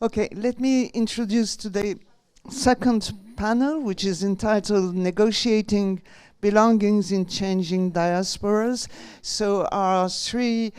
Okay, let me introduce today's second panel, which is entitled Negotiating Belongings in Changing Diasporas. So our three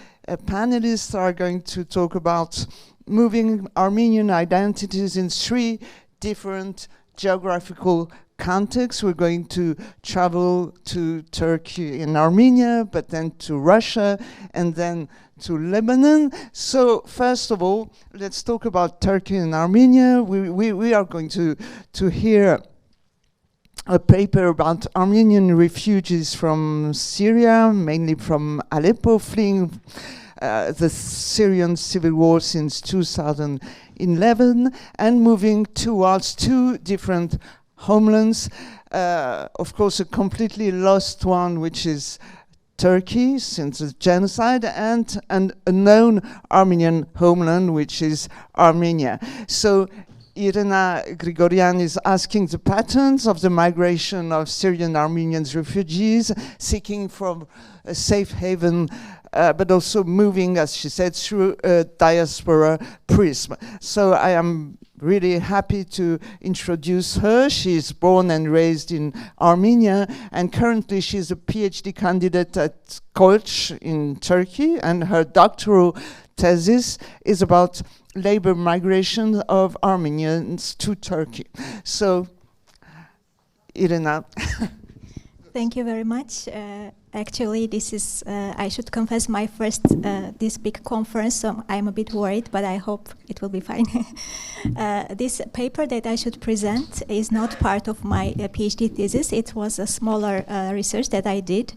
panelists are going to talk about moving Armenian identities in three different geographical contexts. We're going to travel to Turkey and Armenia, but then to Russia, and then to Lebanon. So first of all, let's talk about Turkey and Armenia. We are going to hear a paper about Armenian refugees from Syria, mainly from Aleppo, fleeing the Syrian civil war since 2011, and moving towards two different homelands. Of course, a completely lost one, which is Turkey since the genocide, and an unknown Armenian homeland, which is Armenia. So Irina Grigoryan is asking the patterns of the migration of Syrian Armenians refugees seeking from a safe haven, but also moving, as she said, through a diaspora prism. So I am really happy to introduce her. She's born and raised in Armenia, and currently she's a PhD candidate at Koç in Turkey, and her doctoral thesis is about labor migration of Armenians to Turkey. So, Irina. Thank you very much. Actually, this is, I should confess, my first this big conference, so I'm a bit worried, but I hope it will be fine. This paper that I should present is not part of my PhD thesis. It was a smaller research that I did.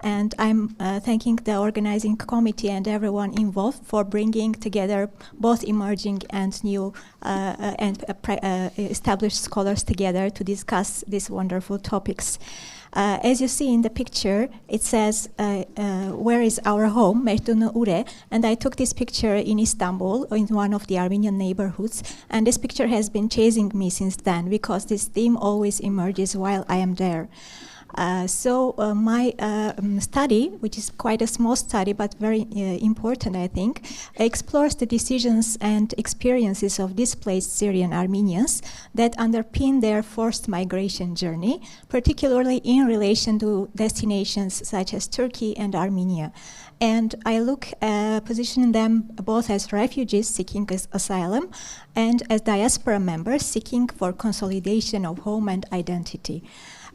And I'm thanking the organizing committee and everyone involved for bringing together both emerging and new and established scholars together to discuss these wonderful topics. As you see in the picture, it says, where is our home, Mertunu Ure, and I took this picture in Istanbul, in one of the Armenian neighborhoods, and this picture has been chasing me since then, because this theme always emerges while I am there. So my study, which is quite a small study but very important, I think, explores the decisions and experiences of displaced Syrian Armenians that underpin their forced migration journey, particularly in relation to destinations such as Turkey and Armenia. And I position them both as refugees seeking asylum and as diaspora members seeking for consolidation of home and identity.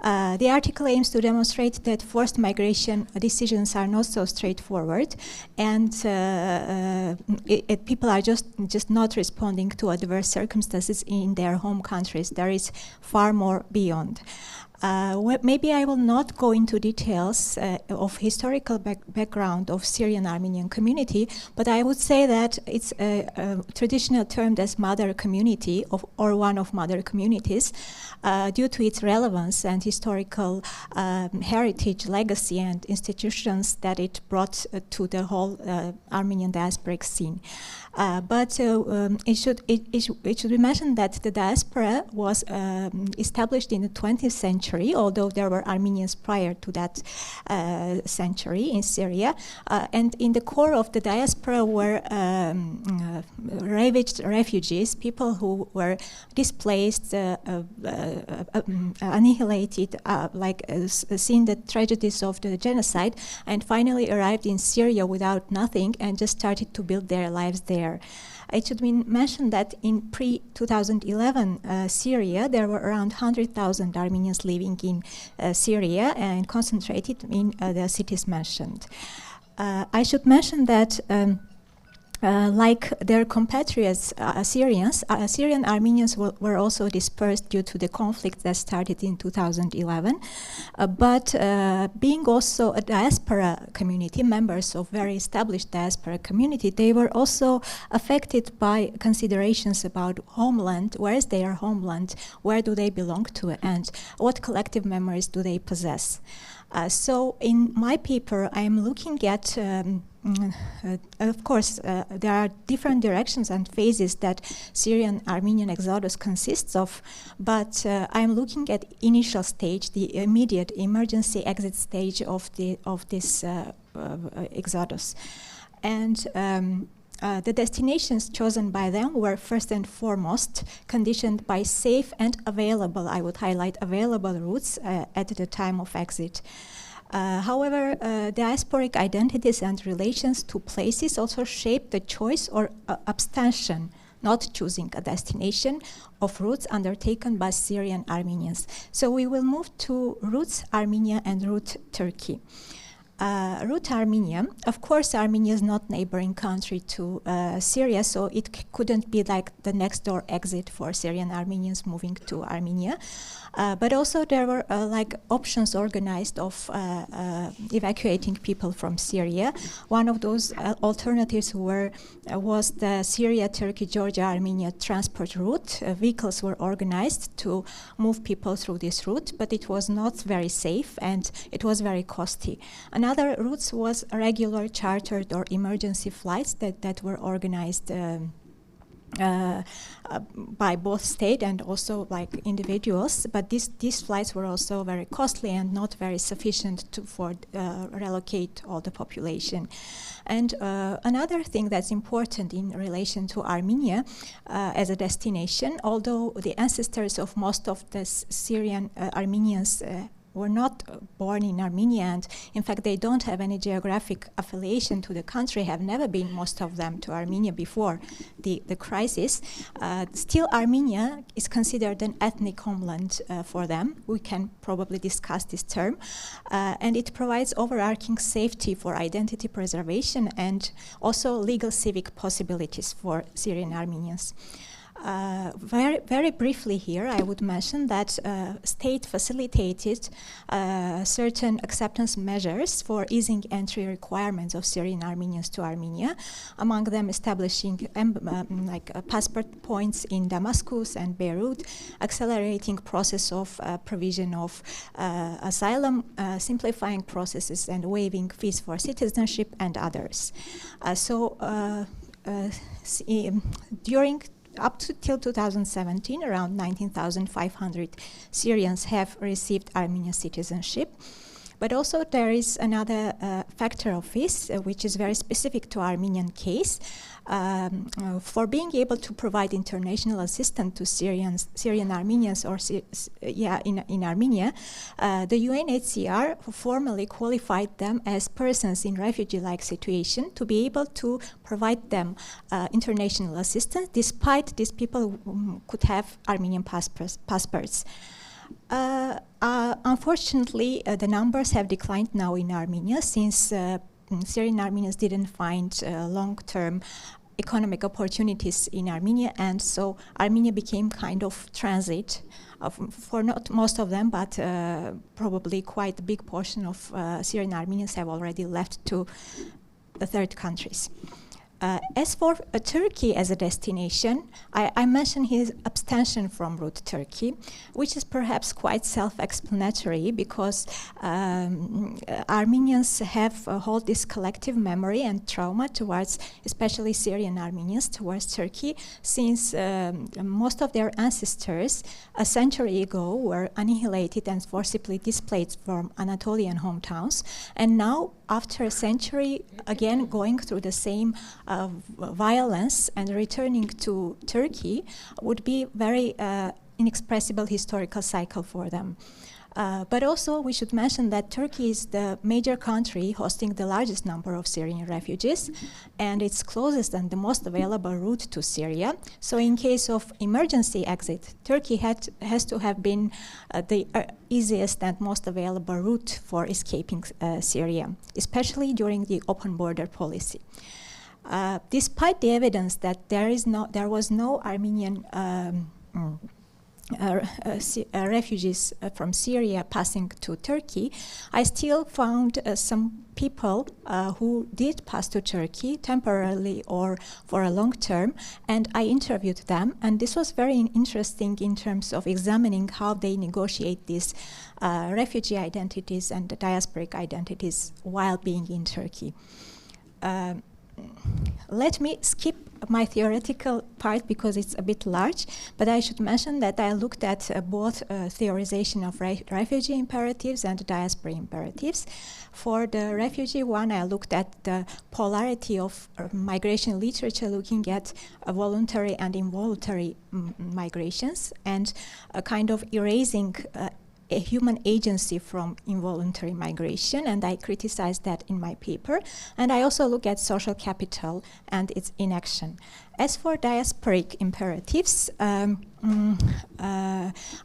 The article aims to demonstrate that forced migration decisions are not so straightforward, and people are just not responding to adverse circumstances in their home countries. There is far more beyond. Maybe I will not go into details of historical background of Syrian Armenian community, but I would say that it's a traditional termed as mother community or one of mother communities due to its relevance and historical heritage, legacy, and institutions that it brought to the whole Armenian diasporic scene. But it should be mentioned that the diaspora was established in the 20th century, although there were Armenians prior to that century in Syria. And in the core of the diaspora were ravaged refugees, people who were displaced, annihilated, seeing the tragedies of the genocide, and finally arrived in Syria without nothing and just started to build their lives there. It should be mentioned that in pre-2011 Syria, there were around 100,000 Armenians living in Syria and concentrated in the cities mentioned. I should mention that like their compatriots, Syrian Armenians were also dispersed due to the conflict that started in 2011. But being also a diaspora community, members of very established diaspora community, they were also affected by considerations about homeland, where is their homeland, where do they belong to, and what collective memories do they possess. So in my paper, I am looking at of course, there are different directions and phases that Syrian Armenian exodus consists of, but I'm looking at initial stage, the immediate emergency exit stage of this exodus. And The destinations chosen by them were first and foremost conditioned by safe and available, I would highlight available routes at the time of exit. However, diasporic identities and relations to places also shape the choice or abstention, not choosing a destination, of routes undertaken by Syrian Armenians. So we will move to routes Armenia and route Turkey. Route Armenia, of course, Armenia is not neighboring country to Syria, so it couldn't be like the next door exit for Syrian Armenians moving to Armenia. But also there were like options organized of evacuating people from Syria. One of those alternatives was the Syria, Turkey, Georgia, Armenia transport route. Vehicles were organized to move people through this route, but it was not very safe and it was very costly. Another route was regular chartered or emergency flights that were organized by both state and also like individuals, but these flights were also very costly and not very sufficient to relocate all the population. And another thing that's important in relation to Armenia as a destination, although the ancestors of most of the Syrian Armenians were not born in Armenia, and in fact they don't have any geographic affiliation to the country, have never been, most of them, to Armenia before the crisis. Still Armenia is considered an ethnic homeland for them. We can probably discuss this term. And it provides overarching safety for identity preservation and also legal civic possibilities for Syrian Armenians. Very, very briefly here, I would mention that state facilitated certain acceptance measures for easing entry requirements of Syrian Armenians to Armenia, among them establishing passport points in Damascus and Beirut, accelerating process of provision of asylum, simplifying processes and waiving fees for citizenship and others. During up to till 2017, around 19,500 Syrians have received Armenian citizenship. But also there is another factor of this, which is very specific to Armenian case. For being able to provide international assistance to Syrian Armenians in Armenia, the UNHCR formally qualified them as persons in refugee-like situation to be able to provide them international assistance, despite these people could have Armenian passports. Unfortunately, the numbers have declined now in Armenia since Syrian Armenians didn't find long-term economic opportunities in Armenia, and so Armenia became kind of transit for not most of them, but probably quite a big portion of Syrian Armenians have already left to the third countries. As for Turkey as a destination, I mentioned his abstention from route Turkey, which is perhaps quite self-explanatory because Armenians hold this collective memory and trauma towards, especially Syrian Armenians, towards Turkey, since most of their ancestors a century ago were annihilated and forcibly displaced from Anatolian hometowns, and now after a century, again going through the same violence and returning to Turkey would be very inexpressible historical cycle for them. But also we should mention that Turkey is the major country hosting the largest number of Syrian refugees, and it's closest and the most available route to Syria. So in case of emergency exit, Turkey has to have been the easiest and most available route for escaping Syria, especially during the open border policy. Despite the evidence that there was no Armenian refugees from Syria passing to Turkey, I still found some people who did pass to Turkey temporarily or for a long term, and I interviewed them, and this was very interesting in terms of examining how they negotiate these refugee identities and the diasporic identities while being in Turkey. Let me skip my theoretical part because it's a bit large, but I should mention that I looked at both theorization of refugee imperatives and diaspora imperatives. For the refugee one, I looked at the polarity of migration literature, looking at voluntary and involuntary migrations, and kind of erasing a human agency from involuntary migration, and I criticized that in my paper. And I also look at social capital and its inaction. As for diasporic imperatives, I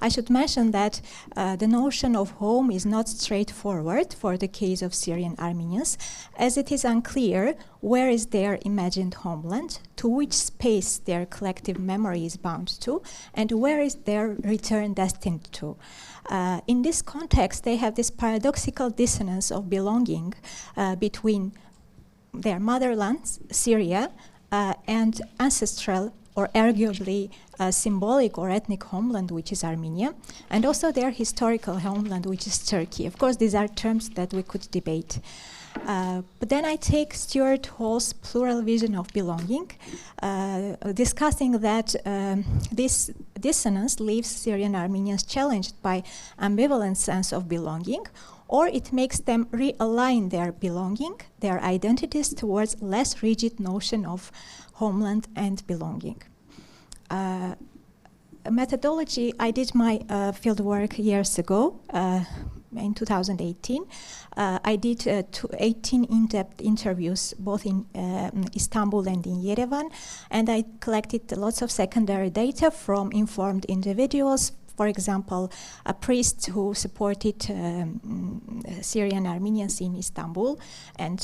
should mention that the notion of home is not straightforward for the case of Syrian Armenians, as it is unclear where is their imagined homeland, to which space their collective memory is bound to, and where is their return destined to. In this context, they have this paradoxical dissonance of belonging between their motherland, Syria, and ancestral or arguably symbolic or ethnic homeland, which is Armenia, and also their historical homeland, which is Turkey. Of course, these are terms that we could debate. But then I take Stuart Hall's plural vision of belonging, discussing that this dissonance leaves Syrian Armenians challenged by ambivalent sense of belonging, or it makes them realign their belonging, their identities towards less rigid notion of homeland and belonging. Methodology, I did my fieldwork years ago, in 2018. I did 18 in-depth interviews both in Istanbul and in Yerevan, and I collected lots of secondary data from informed individuals. For example, a priest who supported Syrian Armenians in Istanbul, and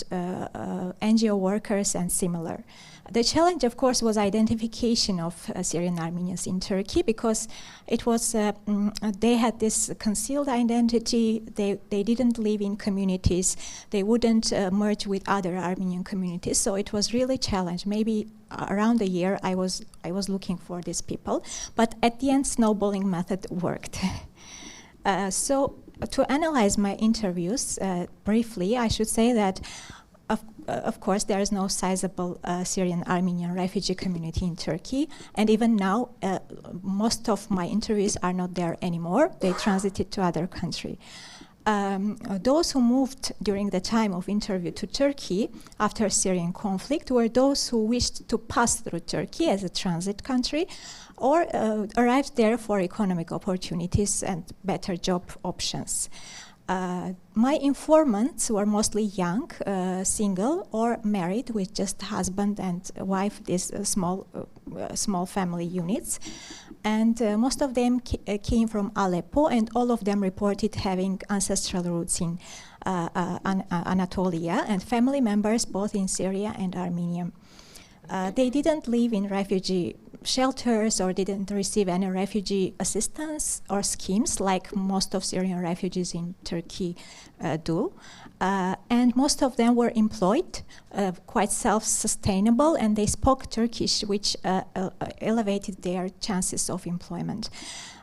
NGO workers and similar. The challenge, of course, was identification of Syrian Armenians in Turkey, because it was they had this concealed identity. They didn't live in communities. They wouldn't merge with other Armenian communities. So it was really a challenge. Maybe around a year, I was looking for these people, but at the end, snowballing method worked. So to analyze my interviews briefly, I should say that. Of course, there is no sizable Syrian Armenian refugee community in Turkey, and even now, most of my interviews are not there anymore. They transited to other countries. Those who moved during the time of interview to Turkey after Syrian conflict were those who wished to pass through Turkey as a transit country, or arrived there for economic opportunities and better job options. My informants were mostly young, single, or married with just husband and wife, these small family units. And most of them came from Aleppo, and all of them reported having ancestral roots in Anatolia, and family members both in Syria and Armenia. They didn't live in refugee shelters or didn't receive any refugee assistance or schemes like most of Syrian refugees in Turkey do. And most of them were employed, quite self-sustainable, and they spoke Turkish, which elevated their chances of employment.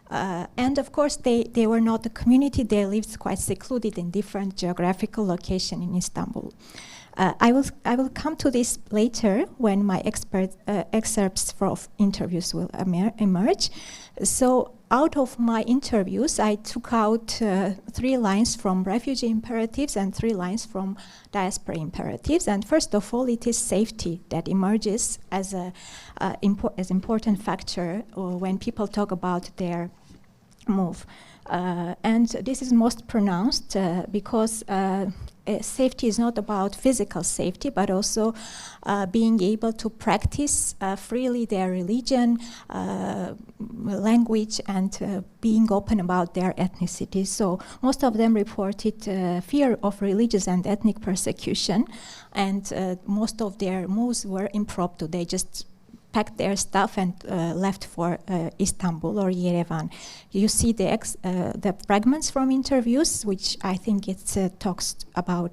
And of course, they were not a community. They lived quite secluded in different geographical locations in Istanbul. I will come to this later when my excerpts from interviews will emerge. So out of my interviews, I took out 3 lines from refugee imperatives and 3 lines from diaspora imperatives. And first of all, it is safety that emerges as an important factor when people talk about their move. And this is most pronounced because safety is not about physical safety, but also being able to practice freely their religion, language, and being open about their ethnicity. So most of them reported fear of religious and ethnic persecution, and most of their moves were impromptu. They just packed their stuff and left for Istanbul or Yerevan. You see the fragments from interviews, which I think it talks about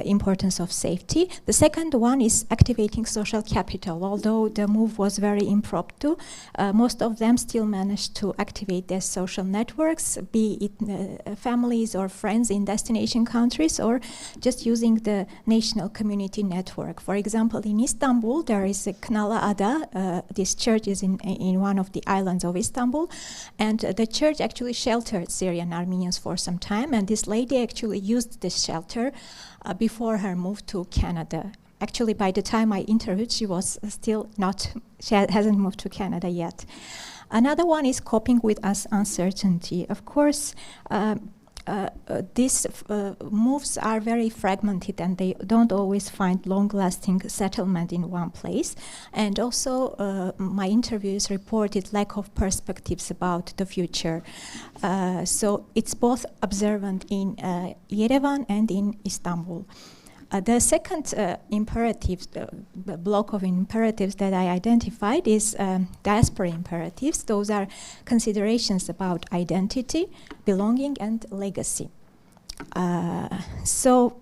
importance of safety. The second one is activating social capital. Although the move was very impromptu, most of them still managed to activate their social networks, be it families or friends in destination countries, or just using the national community network. For example, in Istanbul, there is a Knala Ada. This church is in one of the islands of Istanbul, and the church actually sheltered Syrian Armenians for some time, and this lady actually used this shelter before her move to Canada. Actually, by the time I interviewed, she was still not, she hasn't moved to Canada yet. Another one is coping with uncertainty. Of course, these moves are very fragmented and they don't always find long-lasting settlement in one place. And also, my interviews reported lack of perspectives about the future. So it's both observant in Yerevan and in Istanbul. The second imperative, block of imperatives that I identified is diaspora imperatives. Those are considerations about identity, belonging, and legacy. So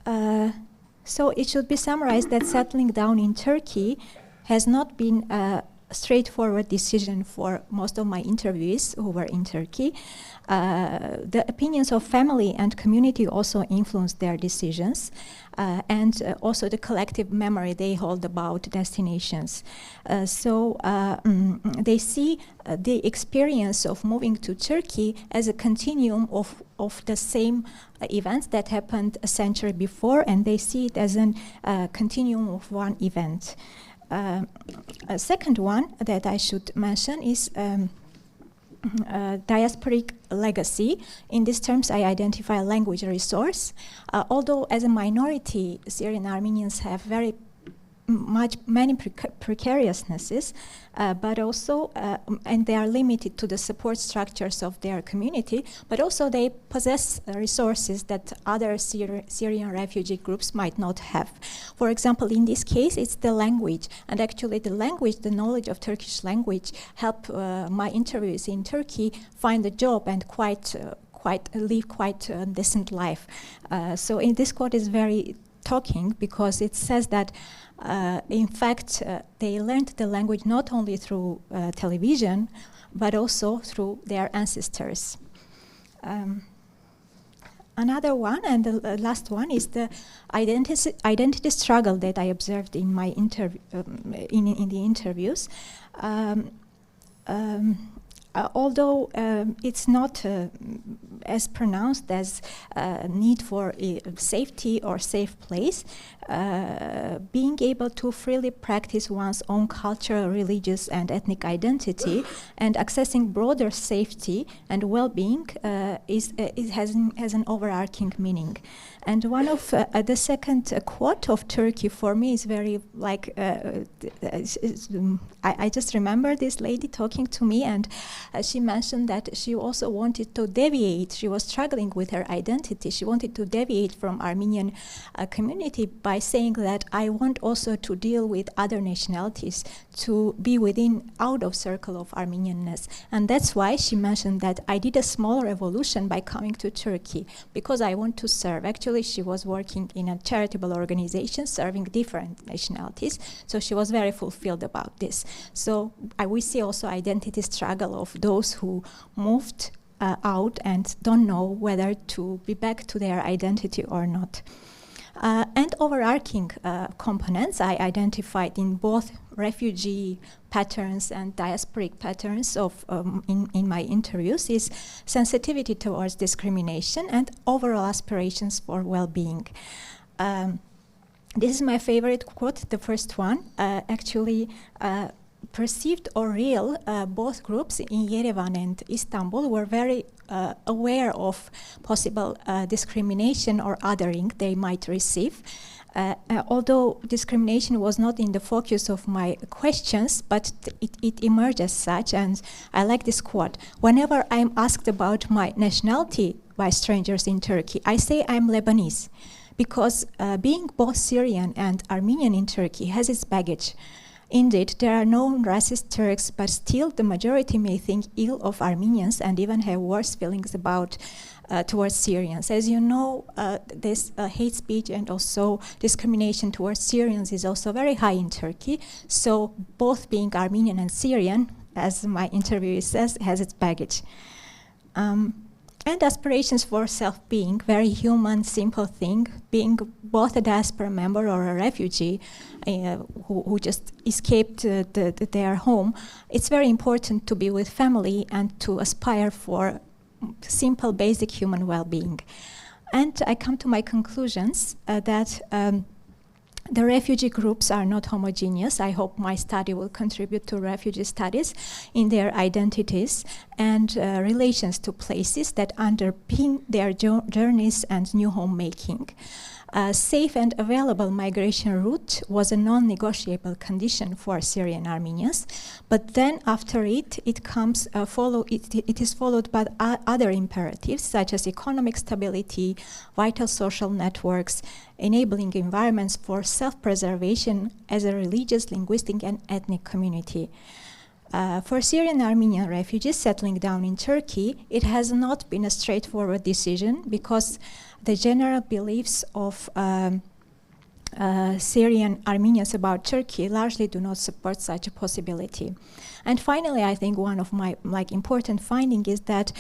it should be summarized that settling down in Turkey has not been a straightforward decision for most of my interviewees who were in Turkey. The opinions of family and community also influenced their decisions, and also the collective memory they hold about destinations. So they see the experience of moving to Turkey as a continuum of the same events that happened a century before, and they see it as a continuum of one event. A second one that I should mention is diasporic legacy. In these terms, I identify a language resource. Although as a minority, Syrian Armenians have many precariousnesses, but also, and they are limited to the support structures of their community, but also they possess resources that other Syrian refugee groups might not have. For example, in this case, it's the language, and actually the language, the knowledge of Turkish language help my interviewees in Turkey find a job and live quite a decent life. So in this quote is very talking because it says that in fact, they learned the language not only through television, but also through their ancestors. Another one, and the last one, is the identity struggle that I observed in my in the interviews. Although it's not as pronounced as need for safety or safe place, being able to freely practice one's own cultural, religious, and ethnic identity and accessing broader safety and well-being has an overarching meaning. And one of the second quote of Turkey for me is very like, I just remember this lady talking to me, and she mentioned that she also wanted to deviate. She was struggling with her identity. She wanted to deviate from Armenian community by saying that I want also to deal with other nationalities, to be out of circle of Armenianness. And that's why she mentioned that I did a small revolution by coming to Turkey because I want to serve. Actually, she was working in a charitable organization serving different nationalities, so she was very fulfilled about this. So we see also identity struggle of those who moved out and don't know whether to be back to their identity or not. And overarching components I identified in both refugee patterns and diasporic patterns of in my interviews is sensitivity towards discrimination and overall aspirations for well-being. This is my favorite quote, the first one. Actually, perceived or real, both groups in Yerevan and Istanbul were very aware of possible discrimination or othering they might receive. Although discrimination was not in the focus of my questions, but it emerged as such, and I like this quote. Whenever I'm asked about my nationality by strangers in Turkey, I say I'm Lebanese, because being both Syrian and Armenian in Turkey has its baggage. Indeed, there are no racist Turks, but still the majority may think ill of Armenians and even have worse feelings about towards Syrians. As you know, this hate speech and also discrimination towards Syrians is also very high in Turkey. So both being Armenian and Syrian, as my interview says, has its baggage. And aspirations for self-being, very human, simple thing, being both a diaspora member or a refugee who just escaped their home. It's very important to be with family and to aspire for simple, basic human well-being. And I come to my conclusions that the refugee groups are not homogeneous. I hope my study will contribute to refugee studies in their identities and relations to places that underpin their journeys and new homemaking. A safe and available migration route was a non-negotiable condition for Syrian Armenians, but then after it is followed by other imperatives such as economic stability, vital social networks, enabling environments for self-preservation as a religious, linguistic, and ethnic community. For Syrian Armenian refugees settling down in Turkey, it has not been a straightforward decision because the general beliefs of Syrian Armenians about Turkey largely do not support such a possibility. And finally, I think one of my important findings is that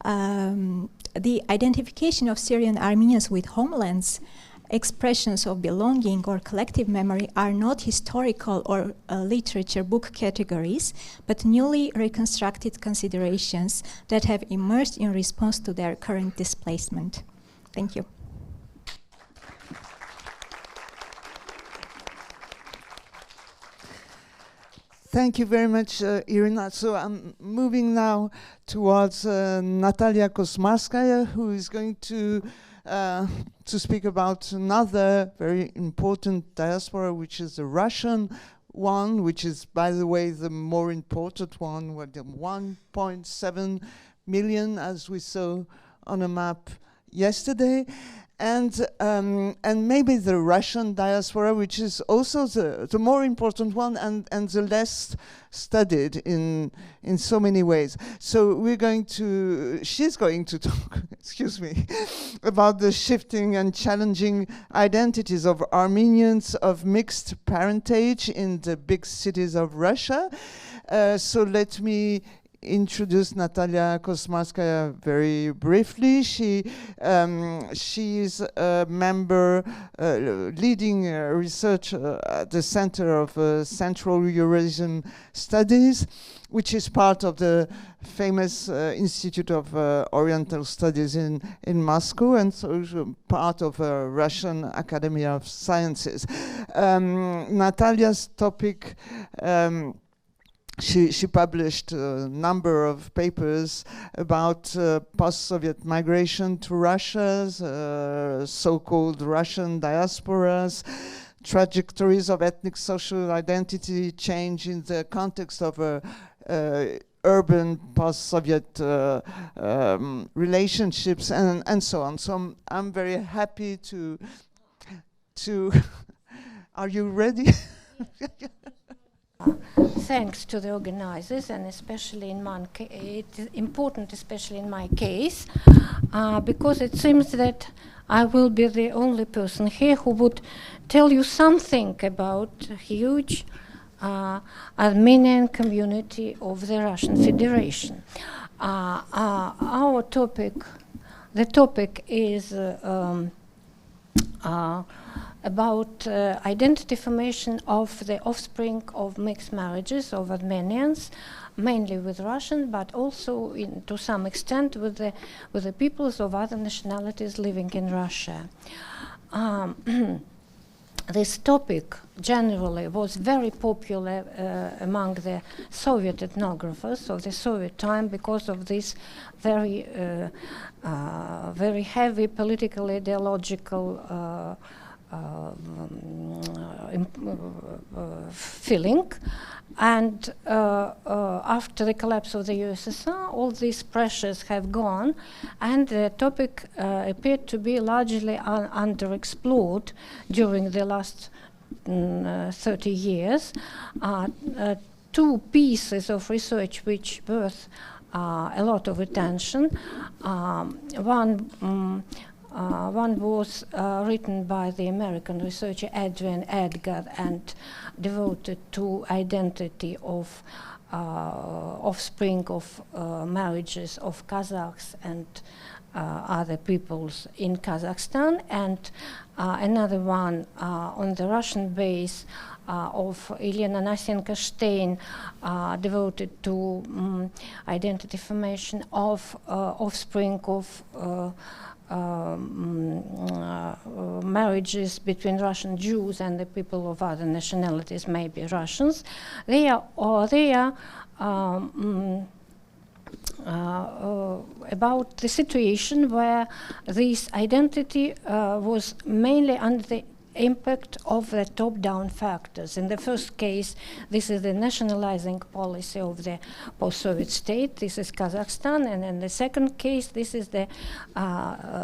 the identification of Syrian Armenians with homelands, expressions of belonging or collective memory are not historical or literature book categories, but newly reconstructed considerations that have emerged in response to their current displacement. Thank you. Thank you very much, Irina. So I'm moving now towards Natalia Kosmarskaya, who is going to speak about another very important diaspora, which is the Russian one, which is, by the way, the more important one, with the 1.7 million, as we saw on a map yesterday, and maybe the Russian diaspora, which is also the more important one and the less studied in so many ways. So she's going to talk, excuse me, about the shifting and challenging identities of Armenians of mixed parentage in the big cities of Russia. So let me introduce Natalia Kosmarskaya very briefly. She is a member, leading research at the Center of Central Eurasian Studies, which is part of the famous Institute of Oriental Studies in Moscow, and so part of Russian Academy of Sciences. Natalia's topic, She published a number of papers about post-Soviet migration to Russia, so-called Russian diasporas, trajectories of ethnic social identity change in the context of urban post-Soviet relationships, and so on. So I'm very happy to are you ready? Thanks to the organizers, and especially in my case, it is important, especially in my case, because it seems that I will be the only person here who would tell you something about a huge Armenian community of the Russian Federation. Our topic, the topic is about identity formation of the offspring of mixed marriages of Armenians, mainly with Russian, but also to some extent with the peoples of other nationalities living in Russia. This topic generally was very popular among the Soviet ethnographers of the Soviet time because of this very heavy political ideological feeling, and after the collapse of the USSR, all these pressures have gone, and the topic appeared to be largely underexplored during the last 30 years. Two pieces of research which worth a lot of attention. One was written by the American researcher Adrian Edgar and devoted to identity of offspring of marriages of Kazakhs and other peoples in Kazakhstan, and another one on the Russian base of Elena Nasenko-Stein, devoted to identity formation of offspring of marriages between Russian Jews and the people of other nationalities, maybe Russians. They are about the situation where this identity was mainly under the impact of the top-down factors. In the first case, this is the nationalizing policy of the post-Soviet state. This is Kazakhstan. And in the second case, this is the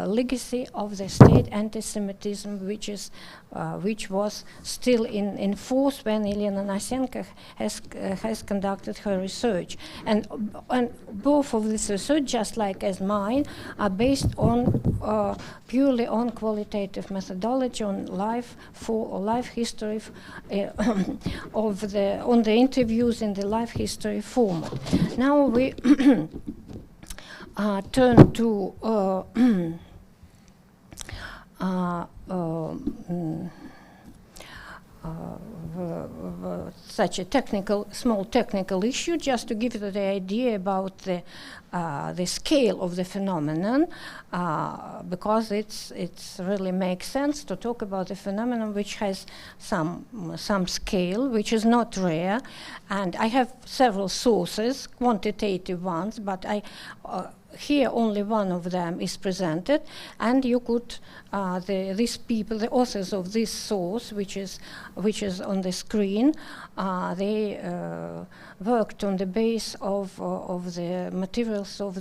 legacy of the state anti-Semitism, which was still in force when Elena Nasenko has conducted her research. And both of this research, just like as mine, are based on purely on qualitative methodology, on life history on the interviews in the life history format. Now we turn to such a small technical issue, just to give you the idea about the scale of the phenomenon, because it's really makes sense to talk about a phenomenon which has some scale, which is not rare. And I have several sources, quantitative ones, but here only one of them is presented, and you could these people, the authors of this source, which is on the screen, they worked on the base of the materials of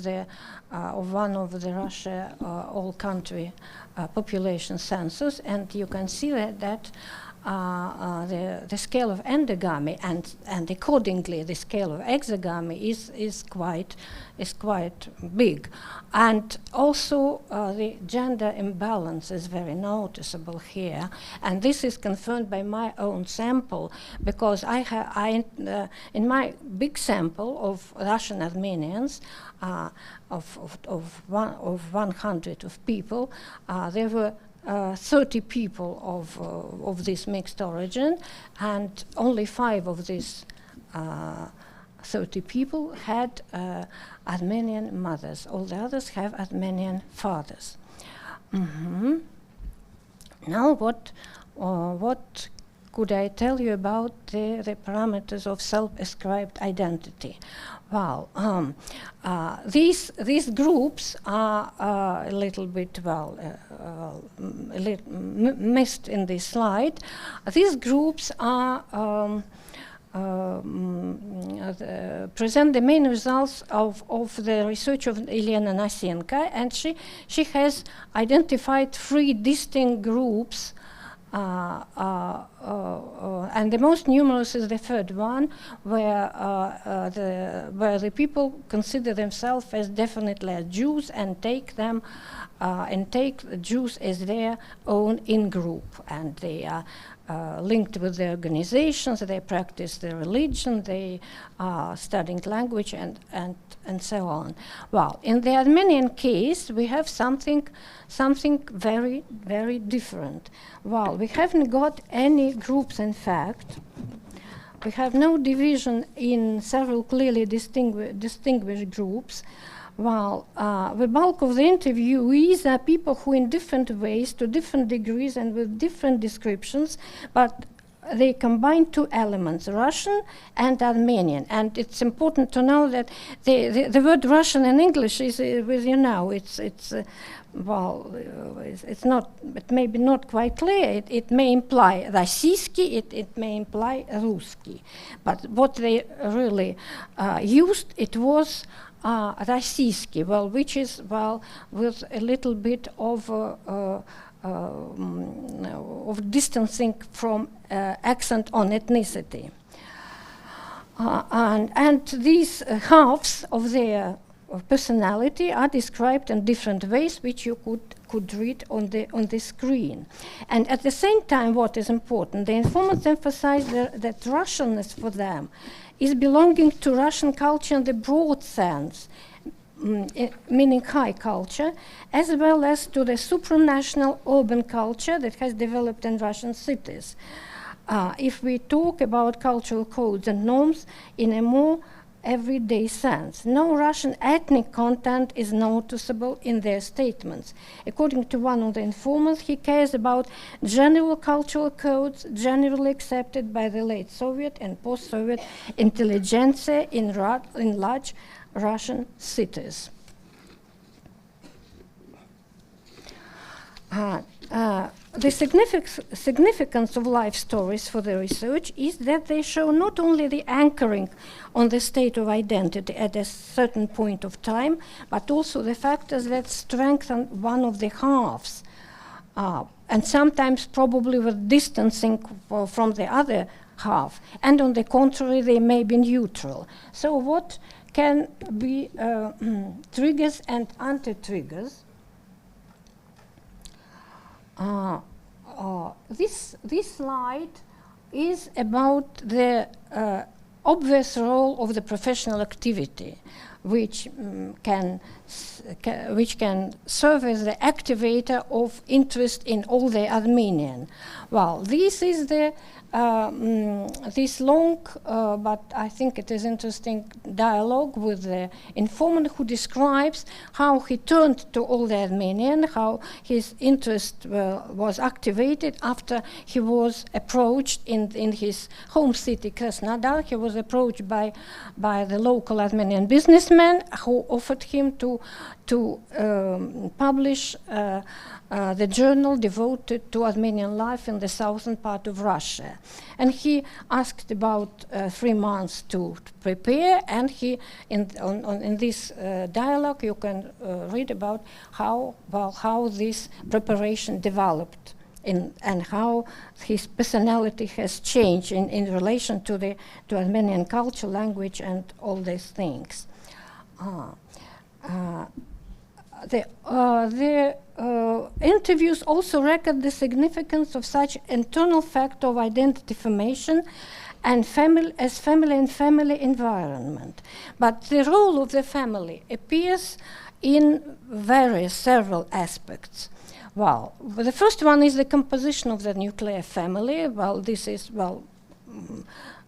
one of the Russia all-country population census, and you can see that the scale of endogamy and accordingly the scale of exogamy is quite big, and also the gender imbalance is very noticeable here, and this is confirmed by my own sample, because in my big sample of Russian Armenians of 100 of people, there were 30 people of this mixed origin, and only 5 of these 30 people had Armenian mothers. All the others have Armenian fathers. Mm-hmm. Now, what could I tell you about the parameters of self-ascribed identity? Well, these groups are a little bit missed in this slide. These groups are present the main results of the research of Elena Nasenko, and she has identified 3 distinct groups. And the most numerous is the third one, where the people consider themselves as definitely as Jews and take the Jews as their own in-group, and they are linked with the organizations, they practice their religion, they are studying language and so on. Well, in the Armenian case, we have something very, very different. Well, we haven't got any groups, in fact. We have no division in several clearly distinguished groups. Well, the bulk of the interviewees are people who in different ways, to different degrees and with different descriptions, but they combine 2 elements, Russian and Armenian. And it's important to know that the word Russian in English is with you now. It's not, it may be not quite clear. It may imply Российский, it may imply Русский. But what they really used, it was Российский, well, which is, well, with a little bit of distancing from accent on ethnicity. And these halves of their personality are described in different ways, which you could read on the screen. And at the same time, what is important, the informants emphasize that Russianness for them is belonging to Russian culture in the broad sense, meaning high culture, as well as to the supranational urban culture that has developed in Russian cities. If we talk about cultural codes and norms in a more everyday sense, no Russian ethnic content is noticeable in their statements. According to one of the informants, he cares about general cultural codes generally accepted by the late Soviet and post-Soviet intelligentsia in large Russian cities. The significance of life stories for the research is that they show not only the anchoring on the state of identity at a certain point of time, but also the factors that strengthen one of the halves, and sometimes probably with distancing from the other half. And on the contrary, they may be neutral. So what can be triggers and anti-triggers? This slide is about the obvious role of the professional activity, which can serve as the activator of interest in all the Armenian. Well, this is the this long, but I think it is interesting dialogue with the informant who describes how he turned to all the Armenian, how his interest was activated after he was approached in his home city, Krasnodar. He was approached by the local Armenian businessman who offered him to publish the journal devoted to Armenian life in the southern part of Russia. And he asked about 3 months to prepare, and he, in this dialogue, you can read about how this preparation developed and how his personality has changed in relation to Armenian culture, language, and all these things. The interviews also record the significance of such internal factor of identity formation and family and family environment. But the role of the family appears in several aspects. Well, the first one is the composition of the nuclear family. Well, this is,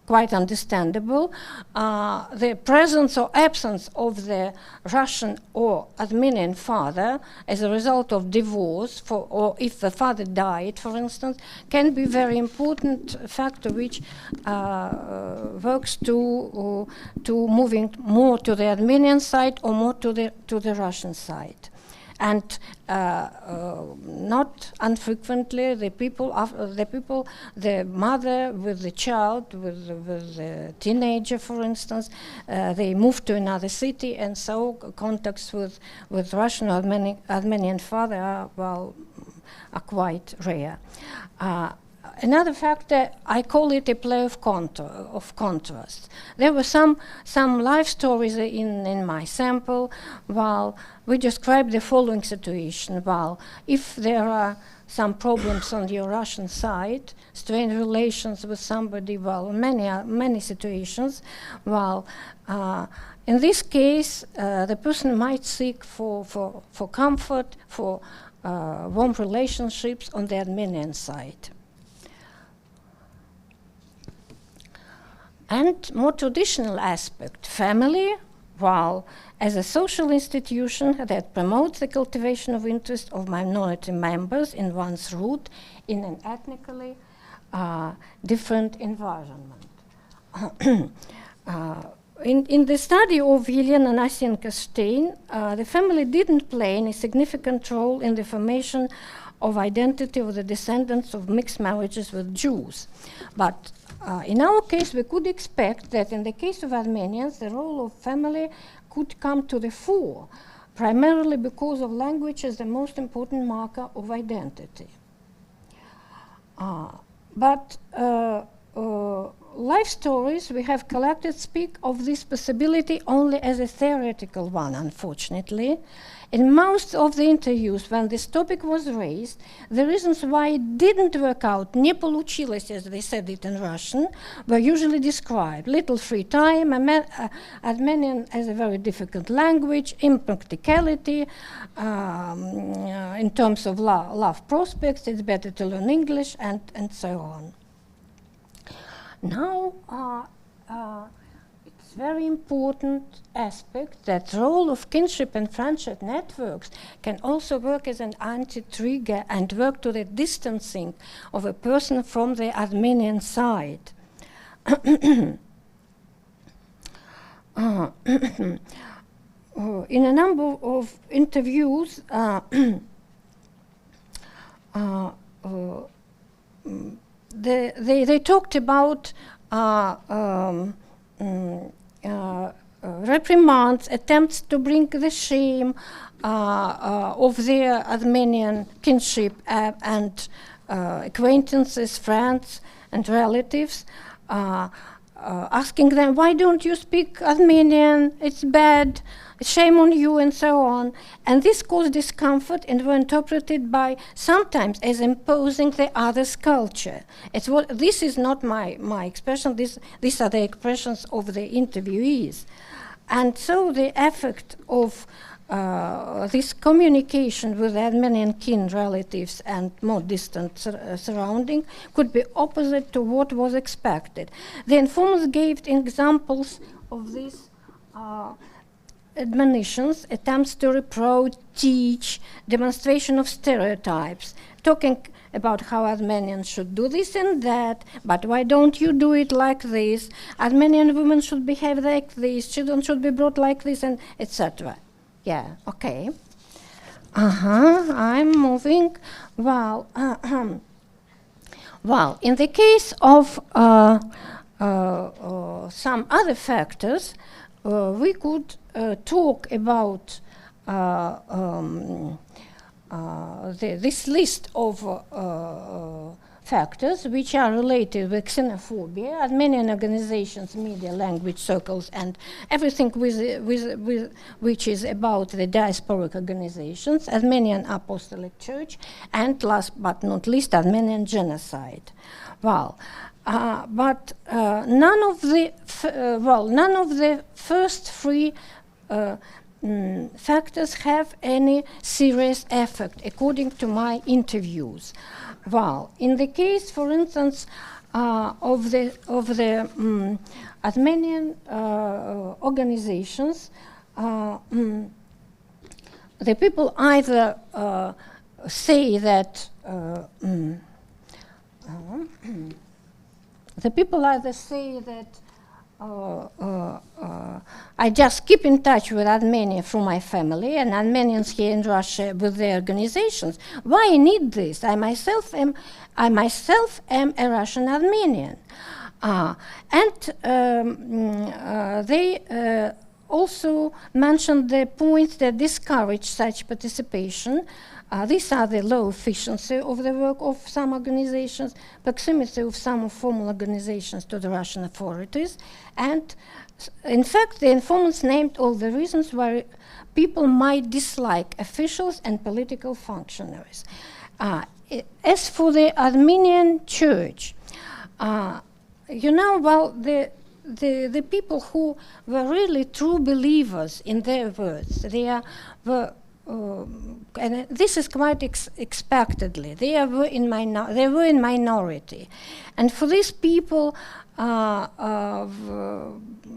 quite understandable. The presence or absence of the Russian or Armenian father as a result of divorce, or if the father died, for instance, can be a very important factor which works to moving more to the Armenian side or more to the Russian side. And not unfrequently, the mother with the child, with the teenager, for instance, they move to another city, and so contacts with Russian or Armenian father are quite rare. Another factor, I call it a play of contrast. There were some life stories in my sample. While we describe the following situation: while if there are some problems on your Russian side, strained relations with somebody, many situations. While in this case, the person might seek for comfort, for warm relationships on the Armenian side. And more traditional aspect, family, while as a social institution that promotes the cultivation of interest of minority members in one's root in an ethnically different environment. In the study of Elena Nasenko-Stein, the family didn't play any significant role in the formation of identity of the descendants of mixed marriages with Jews. But in our case, we could expect that in the case of Armenians, the role of family could come to the fore, primarily because of language as the most important marker of identity. But life stories we have collected speak of this possibility only as a theoretical one, unfortunately. In most of the interviews, when this topic was raised, the reasons why it didn't work out, не получилось, as they said it in Russian, were usually described. Little free time, Armenian as a very difficult language, impracticality, in terms of love prospects, it's better to learn English, and so on. Now, it's very important aspect that the role of kinship and friendship networks can also work as an anti-trigger and work to the distancing of a person from the Armenian side. In a number of interviews, they talked about reprimands, attempts to bring the shame of their Armenian kinship and acquaintances, friends, and relatives, asking them, why don't you speak Armenian? It's bad, shame on you, and so on. And this caused discomfort and were interpreted by sometimes as imposing the other's culture. This is not my expression, these are the expressions of the interviewees. And so the effect of this communication with Armenian kin relatives and more distant surrounding could be opposite to what was expected. The informants gave examples of these admonitions, attempts to reproach, teach, demonstration of stereotypes, talking about how Armenians should do this and that, but why don't you do it like this? Armenian women should behave like this, children should be brought like this, and etc. Yeah, okay. I'm moving. Well, well, in the case of some other factors, we could talk about this list of factors which are related with xenophobia, Armenian organizations, media, language circles, and everything which is about the diasporic organizations, Armenian Apostolic Church, and last but not least, Armenian genocide. Well, but none of the first three factors have any serious effect, according to my interviews. Well, in the case, for instance, of the Armenian organizations, the people either say that I just keep in touch with Armenia through my family and Armenians here in Russia with their organizations. Why I need this? I myself am a Russian Armenian. They also mentioned the points that discourage such participation. These are the low efficiency of the work of some organizations, proximity of some formal organizations to the Russian authorities, and in fact, the informants named all the reasons why people might dislike officials and political functionaries. As for the Armenian Church, you know, well, the people who were really true believers in their words, and this is quite expectedly. They were in minority, and for these people,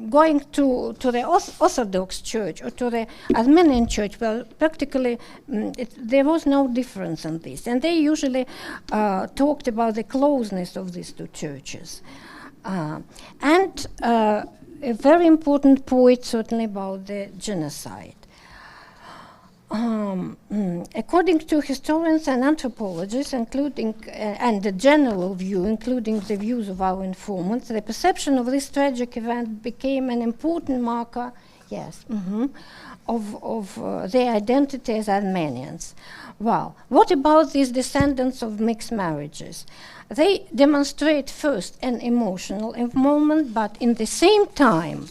going to the Orthodox Church or to the Armenian Church, well, practically there was no difference in this, and they usually talked about the closeness of these two churches, and a very important point certainly about the genocide. According to historians and anthropologists, including and the general view, including the views of our informants, the perception of this tragic event became an important marker Yes, of their identity as Armenians. Well, what about these descendants of mixed marriages? They demonstrate first an emotional involvement, but in the same time,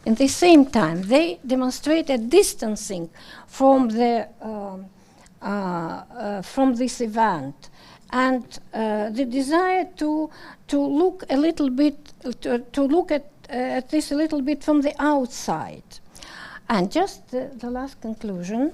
they demonstrate a distancing from from this event, and the desire to look a little bit to look at this a little bit from the outside. And just the last conclusion.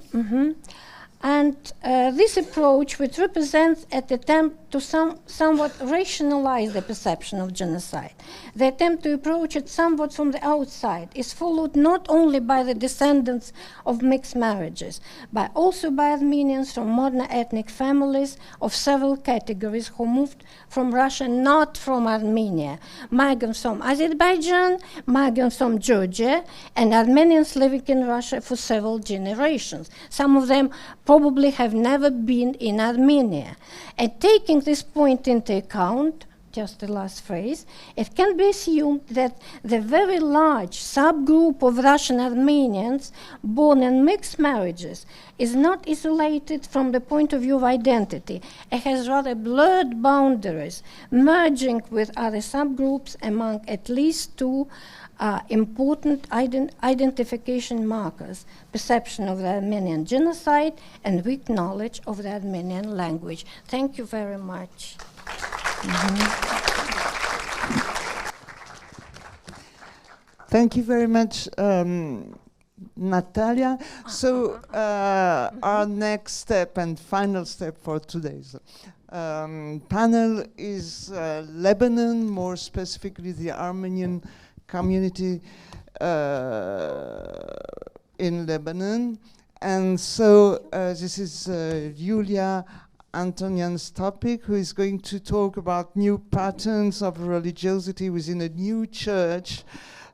And this approach, which represents an attempt to somewhat rationalize the perception of genocide, the attempt to approach it somewhat from the outside, is followed not only by the descendants of mixed marriages, but also by Armenians from modern ethnic families of several categories who moved from Russia, not from Armenia, migrants from Azerbaijan, migrants from Georgia, and Armenians living in Russia for several generations. Some of them probably have never been in Armenia. And taking this point into account, just the last phrase, it can be assumed that the very large subgroup of Russian Armenians born in mixed marriages is not isolated from the point of view of identity. It has rather blurred boundaries, merging with other subgroups among at least two important identification markers: perception of the Armenian genocide and weak knowledge of the Armenian language. Thank you very much. Thank you very much, Natalia. So our next step and final step for today's panel is Lebanon, more specifically the Armenian community in Lebanon. And so this is Yulia Antonyan's topic, who is going to talk about new patterns of religiosity within a new church,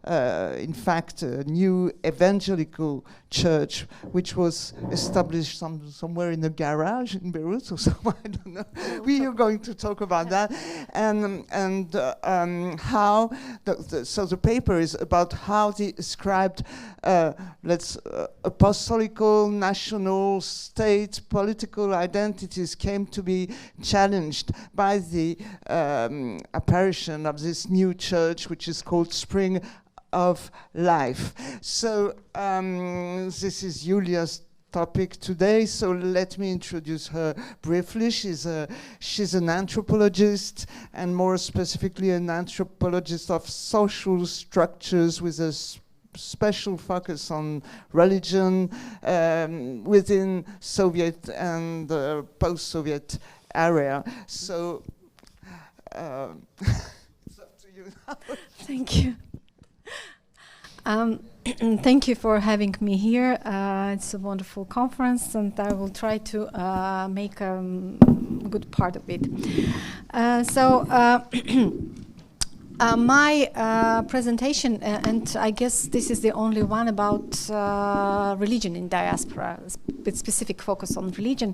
in fact, a new evangelical church, which was established somewhere in a garage in Beirut or somewhere, I don't know. We are going to talk about that, and how, so the paper is about how the ascribed, apostolical, national, state, political identities came to be challenged by the apparition of this new church, which is called Spring of Life. So this is Yulia's topic today, so let me introduce her briefly. She's an anthropologist, and more specifically an anthropologist of social structures with a special focus on religion within Soviet and post-Soviet area. So it's up to you now. Thank you. Thank you for having me here. It's a wonderful conference, and I will try to make a good part of it. My presentation, and I guess this is the only one about religion in diaspora, with specific focus on religion.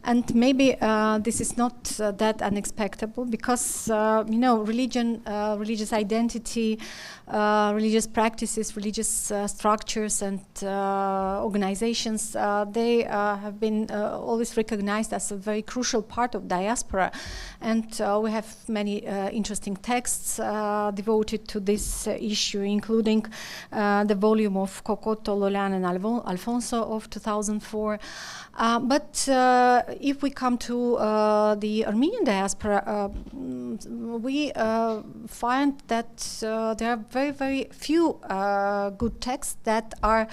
And maybe this is not that unexpected, because religion, religious identity, religious practices, religious structures and organizations, they have been always recognized as a very crucial part of diaspora. And we have many interesting texts devoted to this issue, including the volume of Cocoto, Lolian and Alfonso of 2004. But if we come to the Armenian diaspora, we find that there are very, very few good texts that are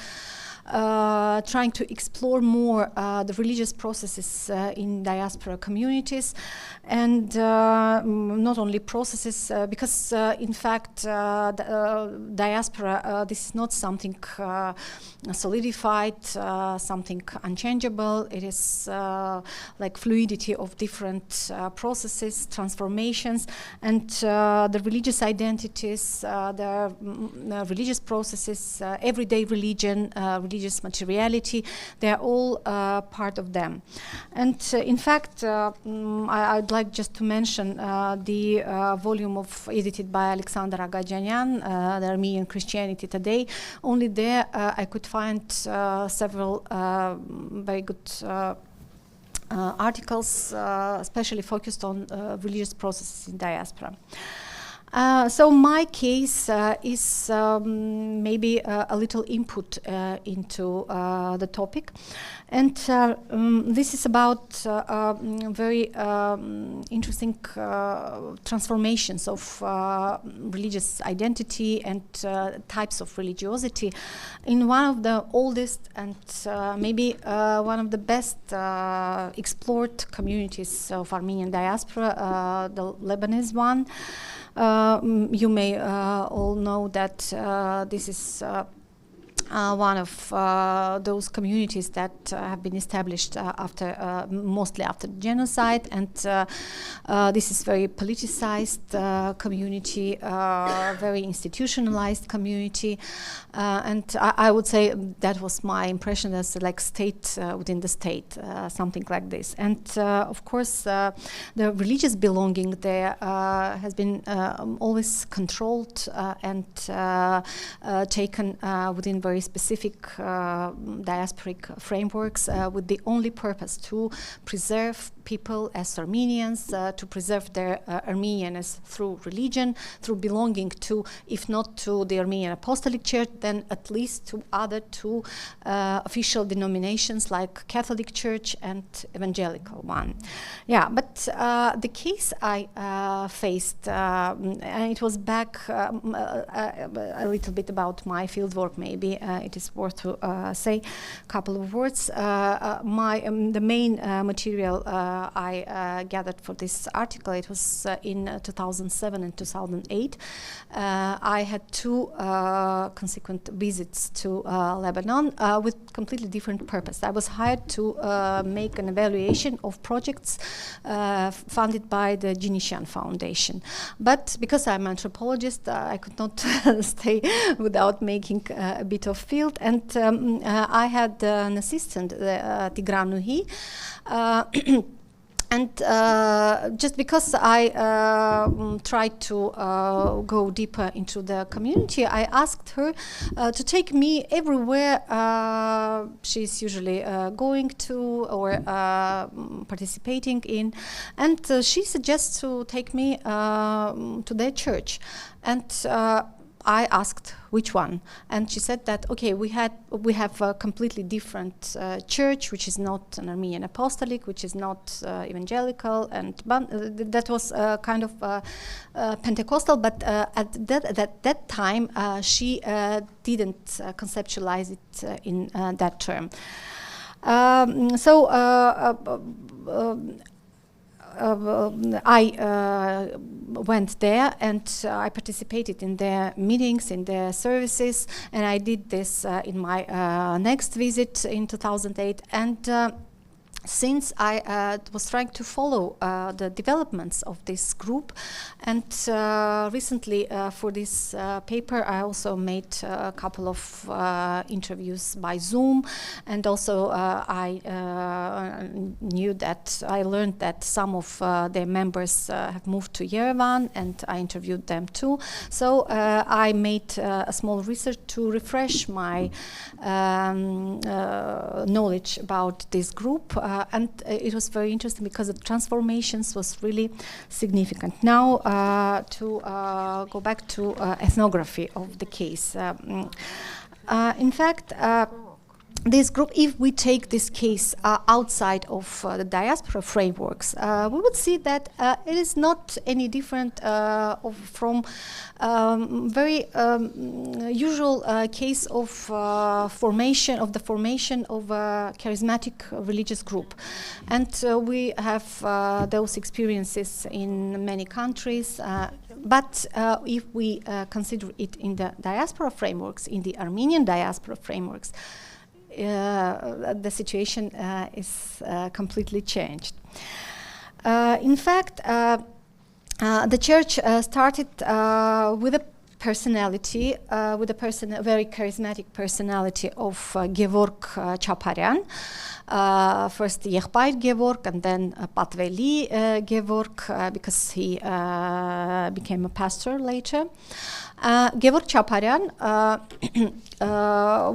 trying to explore more the religious processes in diaspora communities, and not only processes, because in fact diaspora, this is not something solidified, something unchangeable. It is like fluidity of different processes, transformations, and the religious identities, the religious processes, everyday religion, religious religious materiality, they are all part of them. And in fact, I'd like just to mention the volume edited by Alexander Agajanyan, The Armenian Christianity Today. Only there I could find several very good articles, especially focused on religious processes in diaspora. So my case is maybe a little input into the topic, and this is about very interesting transformations of religious identity and types of religiosity in one of the oldest and maybe one of the best explored communities of Armenian diaspora, the Lebanese one. You may all know that this is one of those communities that have been established mostly after the genocide, and this is very politicized community, very institutionalized community, and I would say that was my impression as like state within the state, something like this. And of course, the religious belonging there has been always controlled and taken within very specific diasporic frameworks with the only purpose to preserve people as Armenians, to preserve their Armenianness through religion, through belonging to, if not to the Armenian Apostolic Church, then at least to other two official denominations like Catholic Church and Evangelical one. Yeah, but the case I faced, and it was back a little bit about my fieldwork maybe, it is worth to say a couple of words. The main material I gathered for this article, it was in 2007 and 2008. I had two consequent visits to Lebanon with completely different purpose. I was hired to make an evaluation of projects funded by the Genesian Foundation. But because I'm an anthropologist, I could not stay without making a bit of field, and I had an assistant, Tigran Nuhi, and just because I tried to go deeper into the community, I asked her to take me everywhere she's usually going to or participating in, and she suggests to take me to their church. And I asked which one, and she said that okay, we have a completely different church, which is not an Armenian Apostolic, which is not evangelical, and that was kind of Pentecostal. But at that time, she didn't conceptualize it in that term. I went there and I participated in their meetings, in their services, and I did this in my next visit in 2008. And since I was trying to follow the developments of this group, and recently for this paper I also made a couple of interviews by Zoom, and also I learned that some of their members have moved to Yerevan, and I interviewed them too. So I made a small research to refresh my knowledge about this group. And it was very interesting because the transformations was really significant. Now to go back to ethnography of the case. In fact, this group, if we take this case outside of the diaspora frameworks, we would see that it is not any different from very usual case of formation of a charismatic religious group. And we have those experiences in many countries. But if we consider it in the diaspora frameworks, in the Armenian diaspora frameworks, the situation is completely changed. In fact, the church started with a personality, with a very charismatic personality of Gevorg Chaparyan. First Yeghbayt Gevorg and then Patveli Gevorg, because he became a pastor later. Gevorg Chaparyan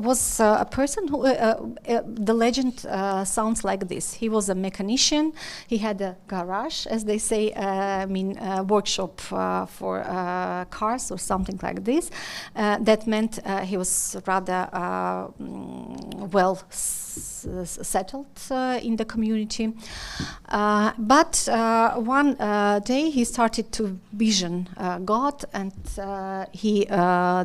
was a person who, the legend sounds like this. He was a mechanician. He had a garage, as they say, workshop for cars or something like this. That meant he was rather well settled in the community. But one day he started to vision God, and he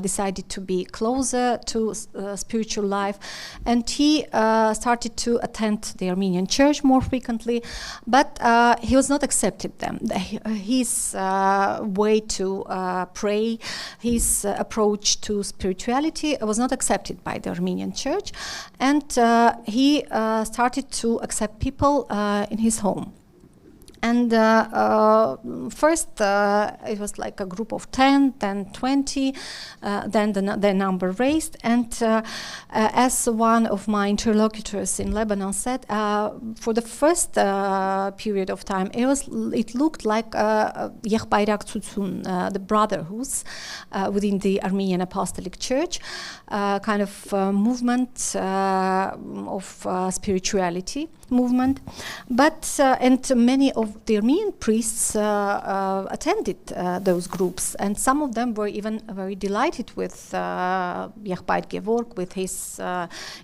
decided to be closer to spiritual life, and he started to attend the Armenian church more frequently, but he was not accepted them. His way to pray, his approach to spirituality was not accepted by the Armenian church, and he started to accept people in his home. And first it was like a group of 10, then 20, then the number raised. And as one of my interlocutors in Lebanon said, for the first period of time, it looked like Yeghbayrak Tsutsun, the brotherhoods within the Armenian Apostolic Church, kind of movement of spirituality movement. But and many of the Armenian priests attended those groups, and some of them were even very delighted with Yeghbayt Gevorg, with his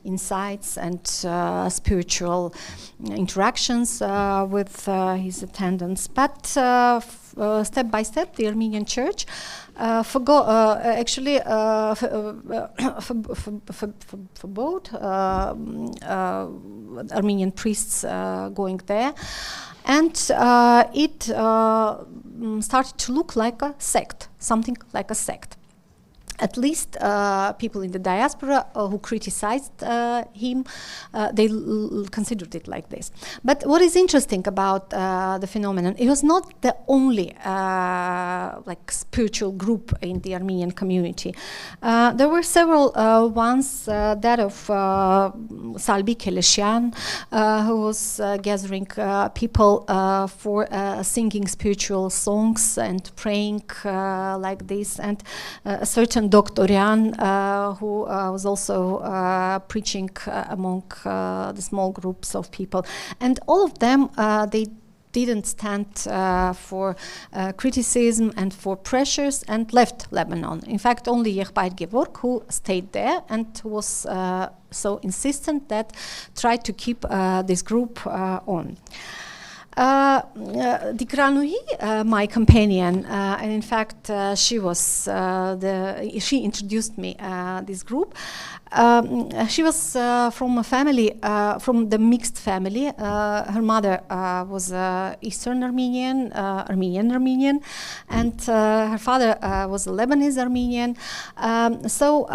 insights and spiritual interactions with his attendants. But step by step, the Armenian Church forbade Armenian priests going there, and it started to look like a sect, something like a sect. At least people in the diaspora who criticized him, they considered it like this. But what is interesting about the phenomenon, it was not the only like spiritual group in the Armenian community. There were several ones, that of Salbi Keleshian, who was gathering people for singing spiritual songs and praying like this, and a certain Doctorian, who was also preaching among the small groups of people. And all of them, they didn't stand for criticism and for pressures and left Lebanon. In fact, only Yeghbayt Gevorg, who stayed there and was so insistent, that tried to keep this group on. Digranuhi, my companion, and in fact she was she introduced me this group. She was from a family, from the mixed family. Her mother was Eastern Armenian, Armenian, and her father was a Lebanese Armenian. So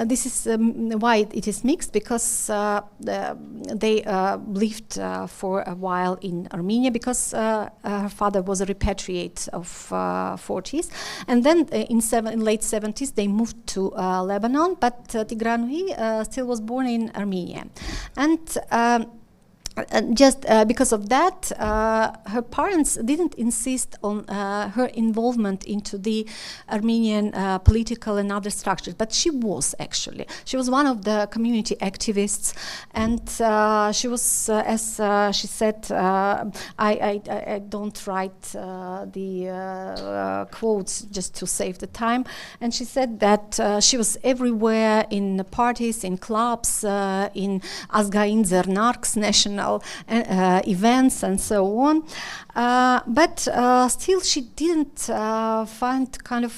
this is why it is mixed, because they lived for a while in Armenia, because her father was a repatriate of 40s, and then in late 70s they moved to Lebanon, but Tigranuhi still was born in Armenia. And just because of that, her parents didn't insist on her involvement into the Armenian political and other structures, but she was actually. She was one of the community activists, and she was, as she said, I don't write the quotes just to save the time, and she said that she was everywhere in parties, in clubs, in Azgain Zernarks national events and so on, but still she didn't find kind of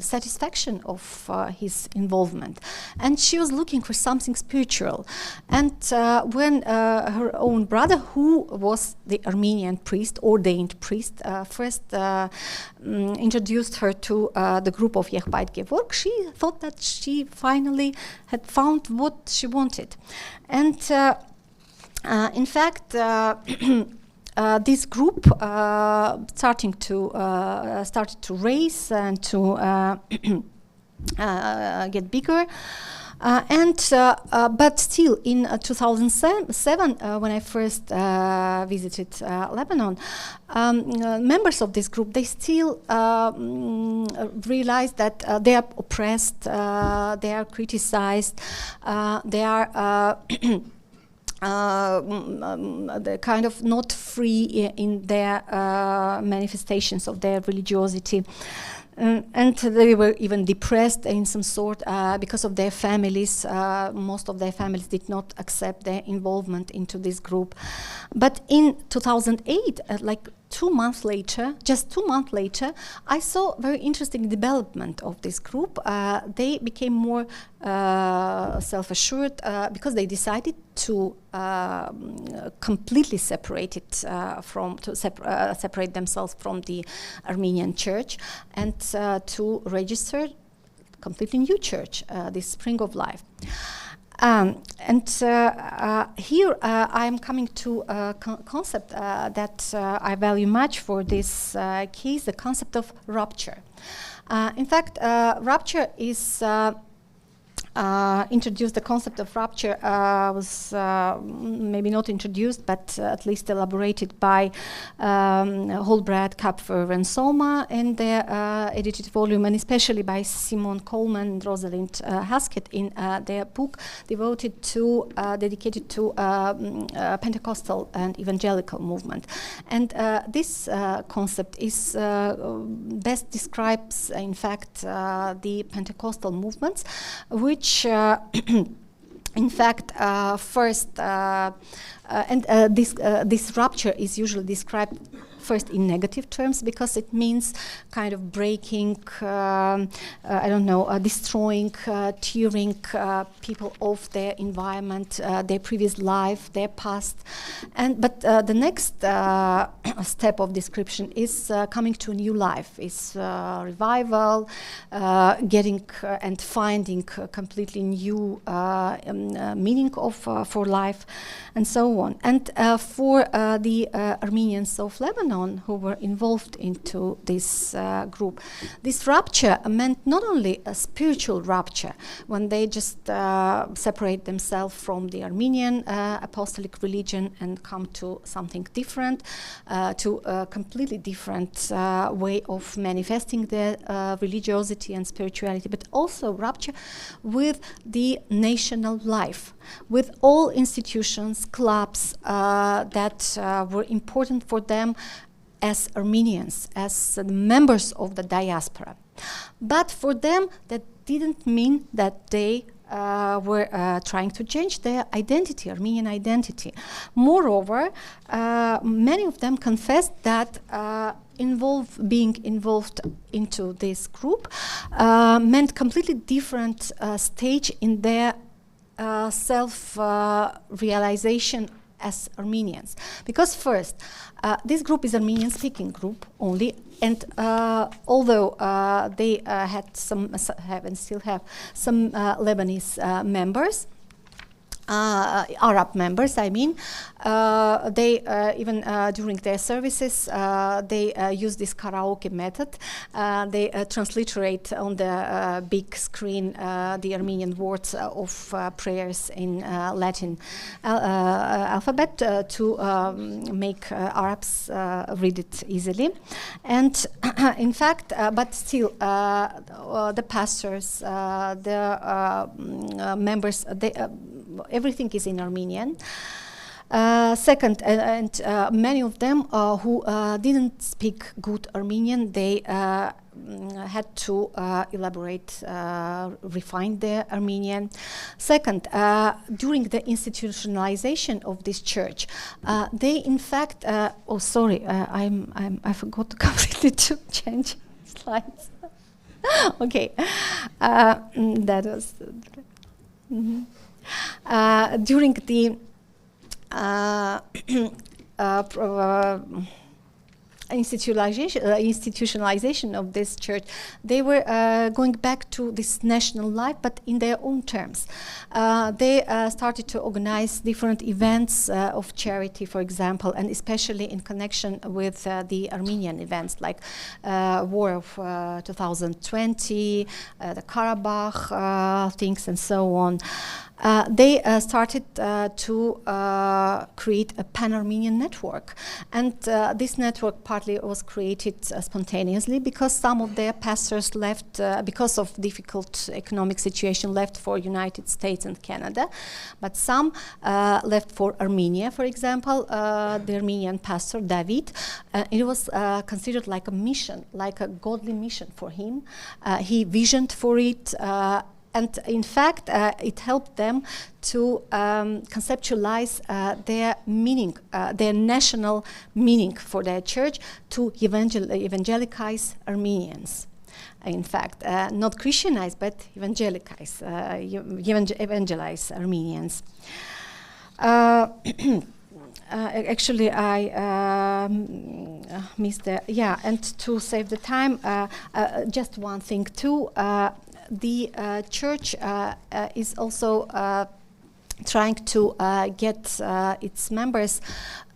satisfaction of his involvement, and she was looking for something spiritual. And when her own brother, who was the Armenian priest, ordained priest, first introduced her to the group of Yeghbayt Gevorg, she thought that she finally had found what she wanted. And in fact, this group started to raise and to get bigger. But still, in 2007, when I first visited Lebanon, members of this group, they still realized that they are oppressed, they are criticized, they are they're kind of not free in their manifestations of their religiosity. And they were even depressed in some sort because of their families. Most of their families did not accept their involvement into this group. But in 2008, like 2 months later, just 2 months later, I saw very interesting development of this group. They became more self-assured because they decided to completely separate separate themselves from the Armenian church and to register completely new church, the Spring of Life. Here I am coming to a concept that I value much for this case, the concept of rupture. In fact, rupture is introduced. The concept of rupture was maybe not introduced, but at least elaborated by Holbrad, Kapfer, and Soma in their edited volume, and especially by Simon Coleman and Rosalind Haskett in their book dedicated to Pentecostal and evangelical movement. And this concept is best describes, in fact, the Pentecostal movements, which in fact, this rupture is usually described first in negative terms because it means kind of breaking, destroying, tearing people of their environment, their previous life, their past. But the next step of description is coming to a new life, is revival, getting and finding completely new meaning for life, and so on. And for the Armenians of Lebanon who were involved into this group, this rupture meant not only a spiritual rupture when they just separate themselves from the Armenian apostolic religion and come to something different, to a completely different way of manifesting their religiosity and spirituality, but also rupture with the national life, with all institutions, clubs that were important for them as Armenians, as members of the diaspora. But for them, that didn't mean that they were trying to change their identity, Armenian identity. Moreover, many of them confessed that being involved into this group meant completely different stage in their self-realization as Armenians. Because first, this group is Armenian-speaking group only, and although they have and still have some Lebanese members, Arab members, I mean, they even during their services they use this karaoke method. They transliterate on the big screen the Armenian words of prayers in Latin alphabet to make Arabs read it easily. And in fact, but still, the pastors, the members, everything is in Armenian. Second, many of them who didn't speak good Armenian, they had to elaborate, refine their Armenian. Second, during the institutionalization of this church, they in fact, I forgot to completely to change slides. Okay, that was. During the institutionalization of this church, they were going back to this national life, but in their own terms. They started to organize different events of charity, for example, and especially in connection with the Armenian events like War of 2020, the Karabakh things, and so on. They started to create a pan-Armenian network, and this network partly was created spontaneously because some of their pastors left because of difficult economic situation, left for United States and Canada, but some left for Armenia, for example. The Armenian pastor David, it was considered like a mission, like a godly mission for him. He visioned for it. And in fact, it helped them to conceptualize their meaning, their national meaning for their church, to evangelicize Armenians. In fact, not Christianize, but evangelize Armenians. Actually, I missed the, and to save the time, just one thing too. The church is also trying to get its members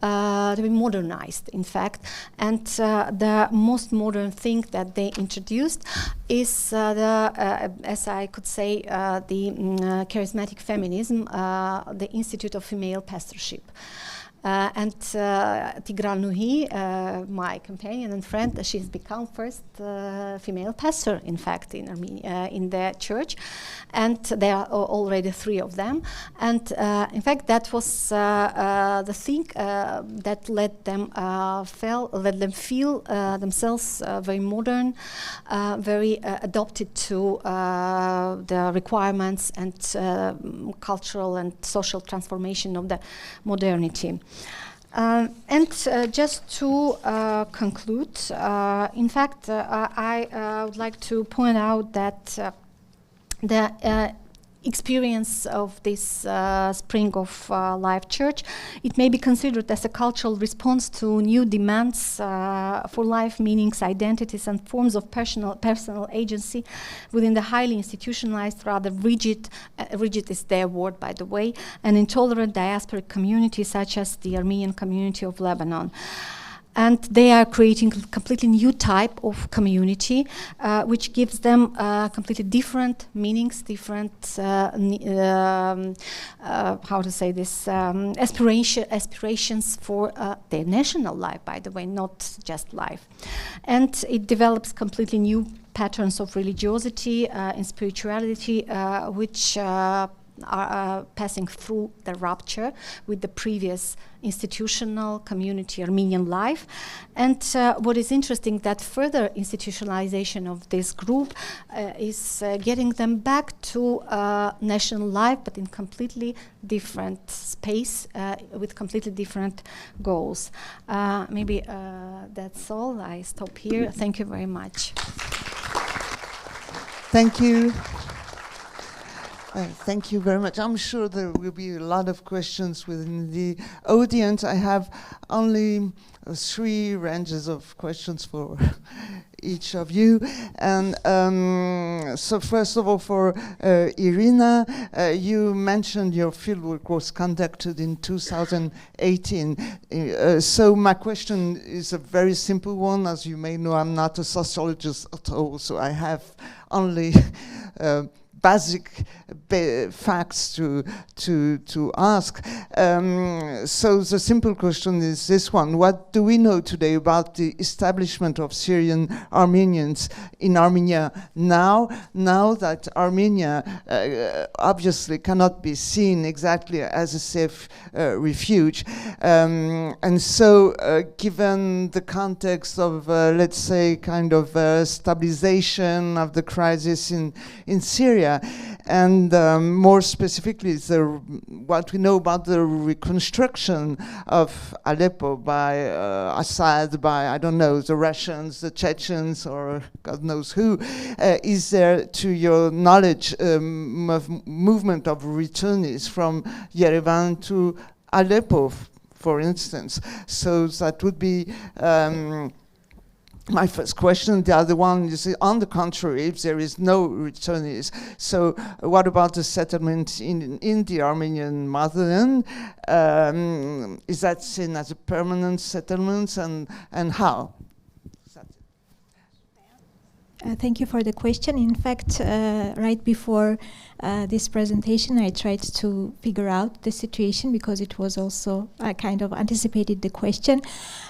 to be modernized, in fact. And the most modern thing that they introduced is as I could say, the charismatic feminism, the Institute of Female Pastorship. And Tigran Nuhi, my companion and friend, she's become first female pastor, in fact, in Armenia, in their church, and there are already 3 of them. And in fact, that was the thing that let them feel themselves very modern, very adopted to the requirements and cultural and social transformation of the modernity. And just to conclude, in fact, I would like to point out that the experience of this Spring of Life Church, it may be considered as a cultural response to new demands for life, meanings, identities, and forms of personal agency within the highly institutionalized, rather rigid is their word, by the way, and intolerant diasporic communities such as the Armenian community of Lebanon. And they are creating a completely new type of community, which gives them completely different meanings, different, how to say this, aspirations for their national life, by the way, not just life. And it develops completely new patterns of religiosity and spirituality, which are passing through the rupture with the previous institutional community Armenian life. And what is interesting, that further institutionalization of this group is getting them back to national life, but in completely different space with completely different goals. Maybe that's all. I stop here. Thank you very much. Thank you. Thank you very much. I'm sure there will be a lot of questions within the audience. I have only 3 ranges of questions for each of you. And so first of all, for Irina, you mentioned your fieldwork was conducted in 2018. So my question is a very simple one. As you may know, I'm not a sociologist at all, so I have only basic facts to ask. So the simple question is this one: what do we know today about the establishment of Syrian Armenians in Armenia now that Armenia obviously cannot be seen exactly as a safe refuge? And so given the context of, let's say, kind of stabilization of the crisis in Syria, and more specifically, what we know about the reconstruction of Aleppo by Assad, by, I don't know, the Russians, the Chechens, or God knows who. Is there, to your knowledge, movement of returnees from Yerevan to Aleppo, for instance? So that would be my first question. The other one is, on the contrary, if there is no returnees, so what about the settlement in the Armenian motherland? Is that seen as a permanent settlement, and how? Thank you for the question. In fact, right before this presentation, I tried to figure out the situation because it was also, I kind of anticipated the question.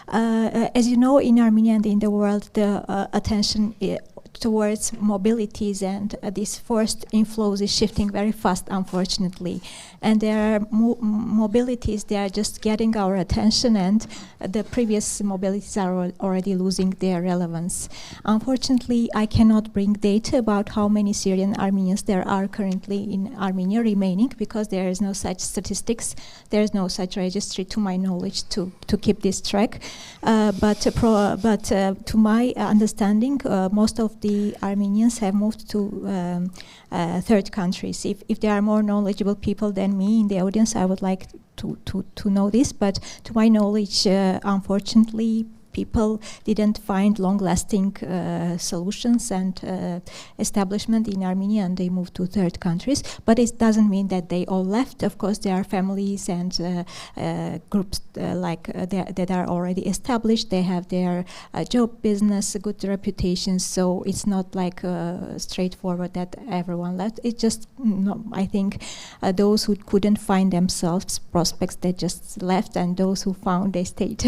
As you know, in Armenia and in the world, the attention towards mobilities and this forced inflows is shifting very fast, unfortunately. And there are mobilities, they are just getting our attention, and the previous mobilities are already losing their relevance. Unfortunately, I cannot bring data about how many Syrian Armenians there are currently in Armenia remaining, because there is no such statistics, there is no such registry to my knowledge to keep this track. But to my understanding, most of the Armenians have moved to third countries. If there are more knowledgeable people than me in the audience, I would like to know this. But to my knowledge, unfortunately, people didn't find long-lasting solutions and establishment in Armenia, and they moved to third countries. But it doesn't mean that they all left. Of course, there are families and groups that are already established. They have their job, business, a good reputation. So it's not like straightforward that everyone left. It's just, I think, those who couldn't find themselves prospects, they just left, and those who found, they stayed.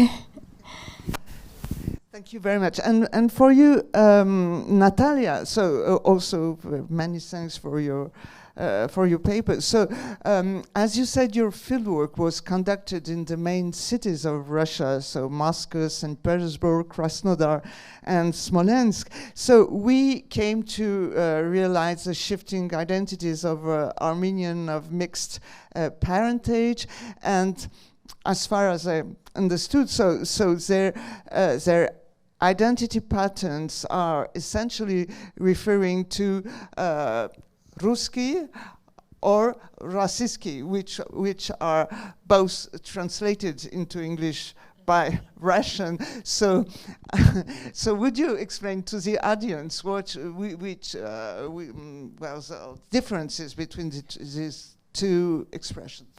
Thank you very much. And for you, Natalia, so also many thanks for your paper. So as you said, your fieldwork was conducted in the main cities of Russia, so Moscow, St. Petersburg, Krasnodar, and Smolensk. So we came to realize the shifting identities of Armenian of mixed parentage, and as far as I understood, so their identity patterns are essentially referring to Ruski or Rossiyski, which are both translated into English by Russian. So, so would you explain to the audience the differences between these two expressions?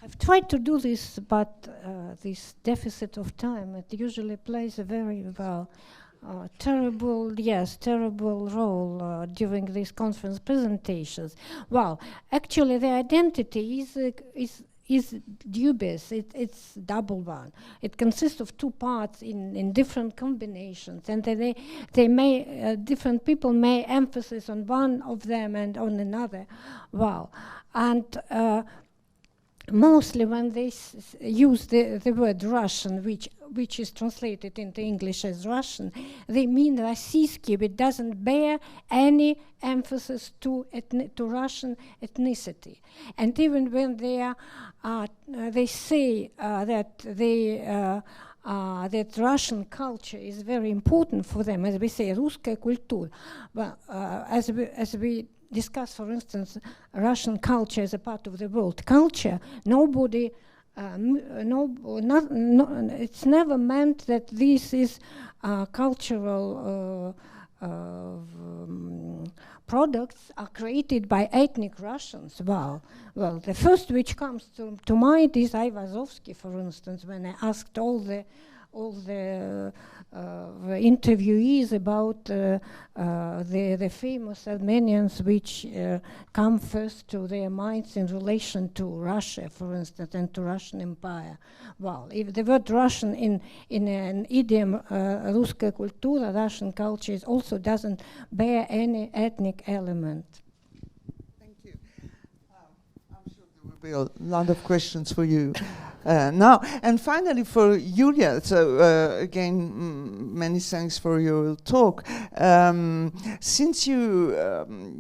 I've tried to do this, but this deficit of time, it usually plays a very terrible role during these conference presentations. Well, actually, the identity is dubious. It's double one. It consists of two parts in different combinations, and they may different people may emphasize on one of them and on another. Well, and mostly when they use the word Russian, which is translated into English as Russian, they mean Rossiyski, which doesn't bear any emphasis to Russian ethnicity. And even when they say that that Russian culture is very important for them, as we say, Ruskaya kultura. Well, as we discuss, for instance, Russian culture as a part of the world culture, nobody, it's never meant that this is cultural products are created by ethnic Russians. Well, the first which comes to mind is Ayvazovsky, for instance, when I asked all the interviewees about the famous Armenians which come first to their minds in relation to Russia, for instance, and to Russian Empire. Well, if the word Russian in an idiom, Ruskaya kultura, Russian culture, also doesn't bear any ethnic element. Thank you. I'm sure there will be a lot of questions for you. Now, and finally for Yulia, so again, many thanks for your talk. Since you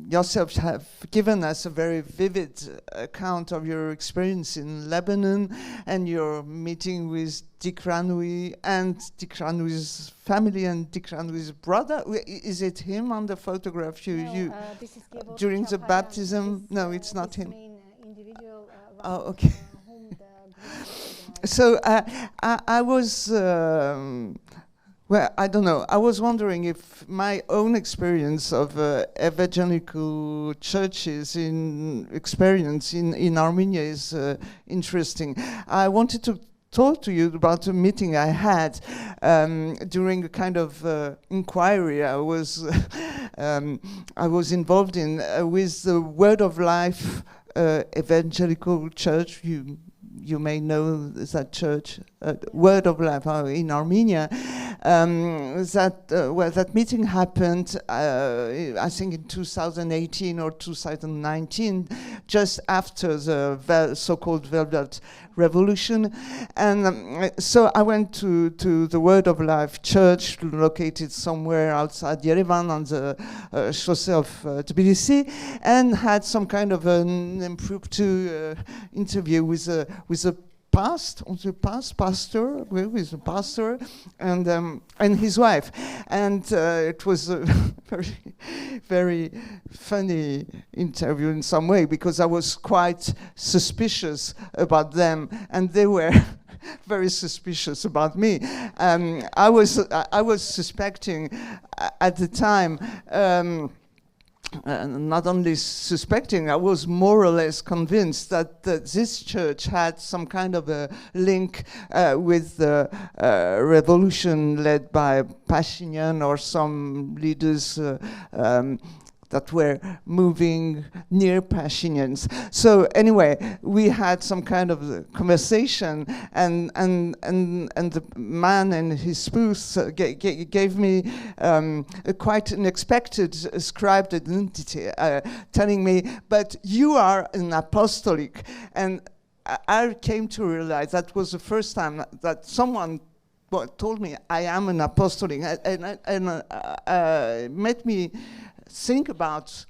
yourself have given us a very vivid account of your experience in Lebanon and your meeting with Dikranui and Dikranoui's family and Dikranoui's brother, is it him on the photograph you this is during the baptism? No, it's not him. Individual oh, okay. So I was, well, I don't know. I was wondering if my own experience of evangelical churches in Armenia is interesting. I wanted to talk to you about a meeting I had during a kind of inquiry I was involved in with the Word of Life evangelical church. You may know that church, Word of Life in Armenia. That meeting happened, I think in 2018 or 2019, just after the so-called Velvet Revolution. And so I went to the Word of Life church located somewhere outside Yerevan on the chaussée of Tbilisi, and had some kind of an impromptu interview with a pastor and his wife, and it was a very, very funny interview in some way, because I was quite suspicious about them, and they were very suspicious about me. I was suspecting at the time. Not only suspecting, I was more or less convinced that this church had some kind of a link with the revolution led by Pashinyan or some leaders that were moving near Pashinyans. So anyway, we had some kind of conversation, and the man and his spouse gave me a quite unexpected ascribed identity, telling me, but you are an apostolic. And I came to realize that was the first time that someone told me I am an apostolic, and made me think about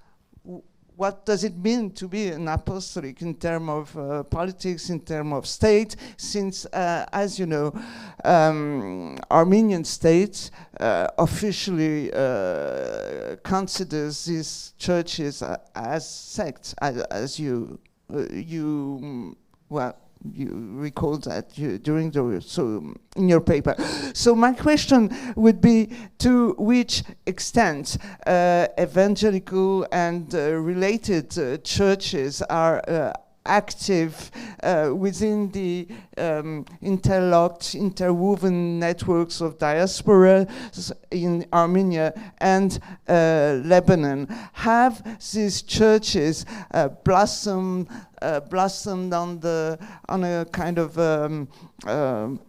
what does it mean to be an apostolic in terms of politics, in terms of state, since, as you know, Armenian state officially considers these churches as sects, as you recall that during in your paper. So my question would be, to which extent evangelical and related churches are active within the interlocked, interwoven networks of diaspora in Armenia and Lebanon? Have these churches blossomed on a kind of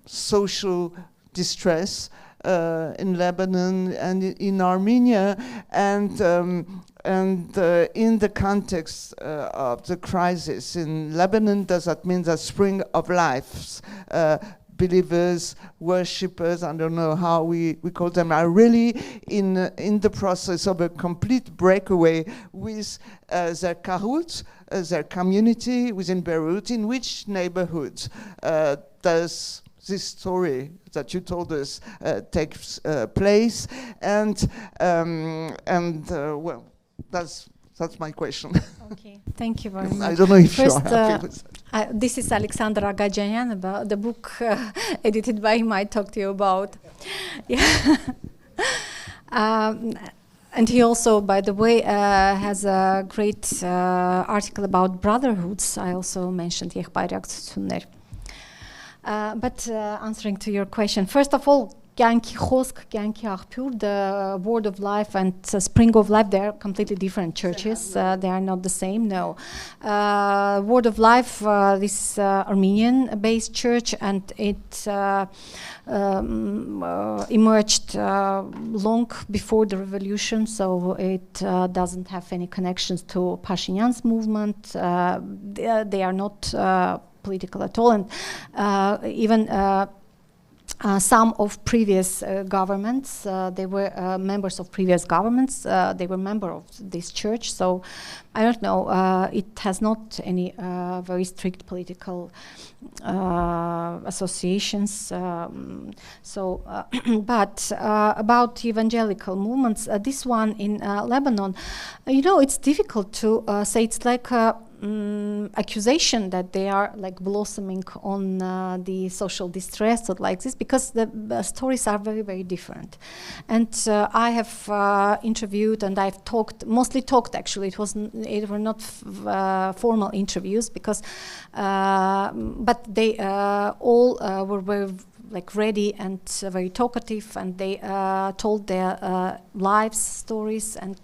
social distress in Lebanon and in Armenia, and in the context of the crisis in Lebanon, does that mean that spring of lives, believers, worshippers, I don't know how we call them, are really in the process of a complete breakaway with their kahut, their community within Beirut? In which neighborhoods does this story that you told us takes place? And well, that's my question. Okay, thank you very much. I don't know if First, you're happy with that. This is Alexander Agajanyan, about the book edited by him I talked to you about. Yeah. And he also, by the way, has a great article about brotherhoods. I also mentioned Yehbayraktsutsunner. But answering to your question, first of all, Kyanki Khosk, Kyanki Akhpur, the Word of Life and Spring of Life, they are completely different churches. They are not the same, no. Word of Life, this Armenian-based church, and it emerged long before the revolution, so it doesn't have any connections to Pashinyan's movement. They are not political at all, and even some of previous governments, they were members of previous governments, they were members of this church, so I don't know, it has not any very strict political associations. But about evangelical movements, this one in Lebanon, you know, it's difficult to say. It's like accusation that they are like blossoming on the social distress or like this, because the stories are very, very different. And I have interviewed, and I've mostly talked actually. It were not formal interviews, because but they all were very like ready and very talkative, and they told their lives stories and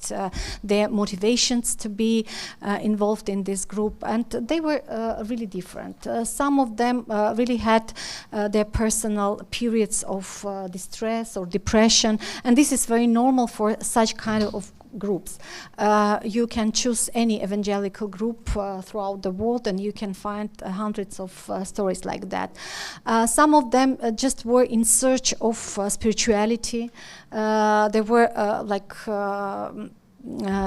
their motivations to be involved in this group, and they were really different. Some of them really had their personal periods of distress or depression, and this is very normal for such kind of groups. You can choose any evangelical group throughout the world, and you can find hundreds of stories like that. Some of them just were in search of spirituality. They were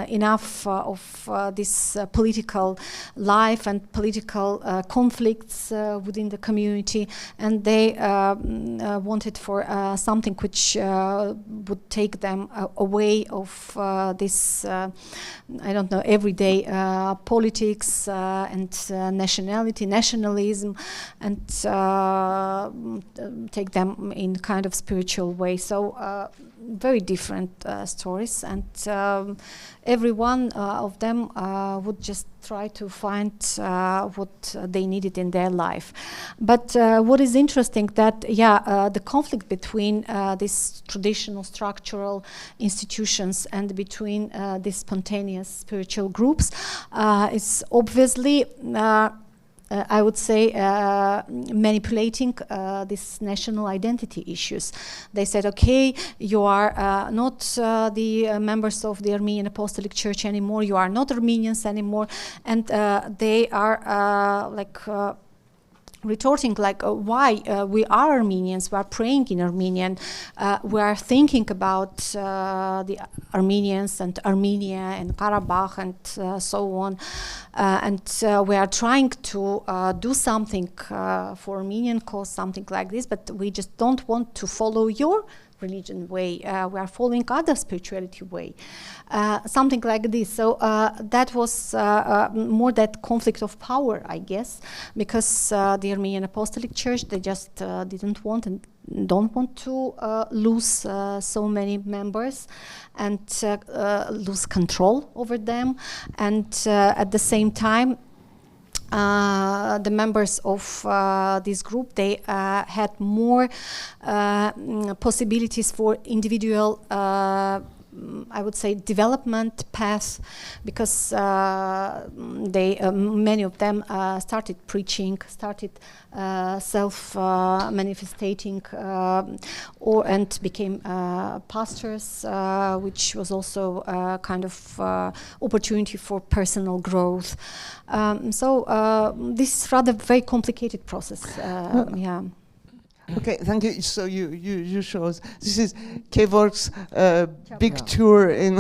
enough of this political life and political conflicts within the community, and they wanted for something which would take them away of this, I don't know, everyday politics and nationalism, and take them in kind of spiritual way. So very different stories, and every one of them would just try to find what they needed in their life. But what is interesting that, the conflict between these traditional structural institutions and between these spontaneous spiritual groups is obviously I would say manipulating these national identity issues. They said, okay, you are not the members of the Armenian Apostolic Church anymore, you are not Armenians anymore, and they are retorting like, why we are Armenians, we are praying in Armenian, we are thinking about the Armenians and Armenia and Karabakh and so on, and we are trying to do something for Armenian cause, something like this, but we just don't want to follow your religion way, we are following other spirituality way, something like this. So that was more that conflict of power, I guess, because the Armenian Apostolic Church, they just didn't want and don't want to lose so many members and lose control over them, and at the same time the members of this group, they had more possibilities for individual I would say development path, because they many of them started preaching, started self-manifestating, and became pastors, which was also kind of opportunity for personal growth. So this is rather very complicated process. Yeah. Okay, thank you. So you show us. This is Kevork's big tour in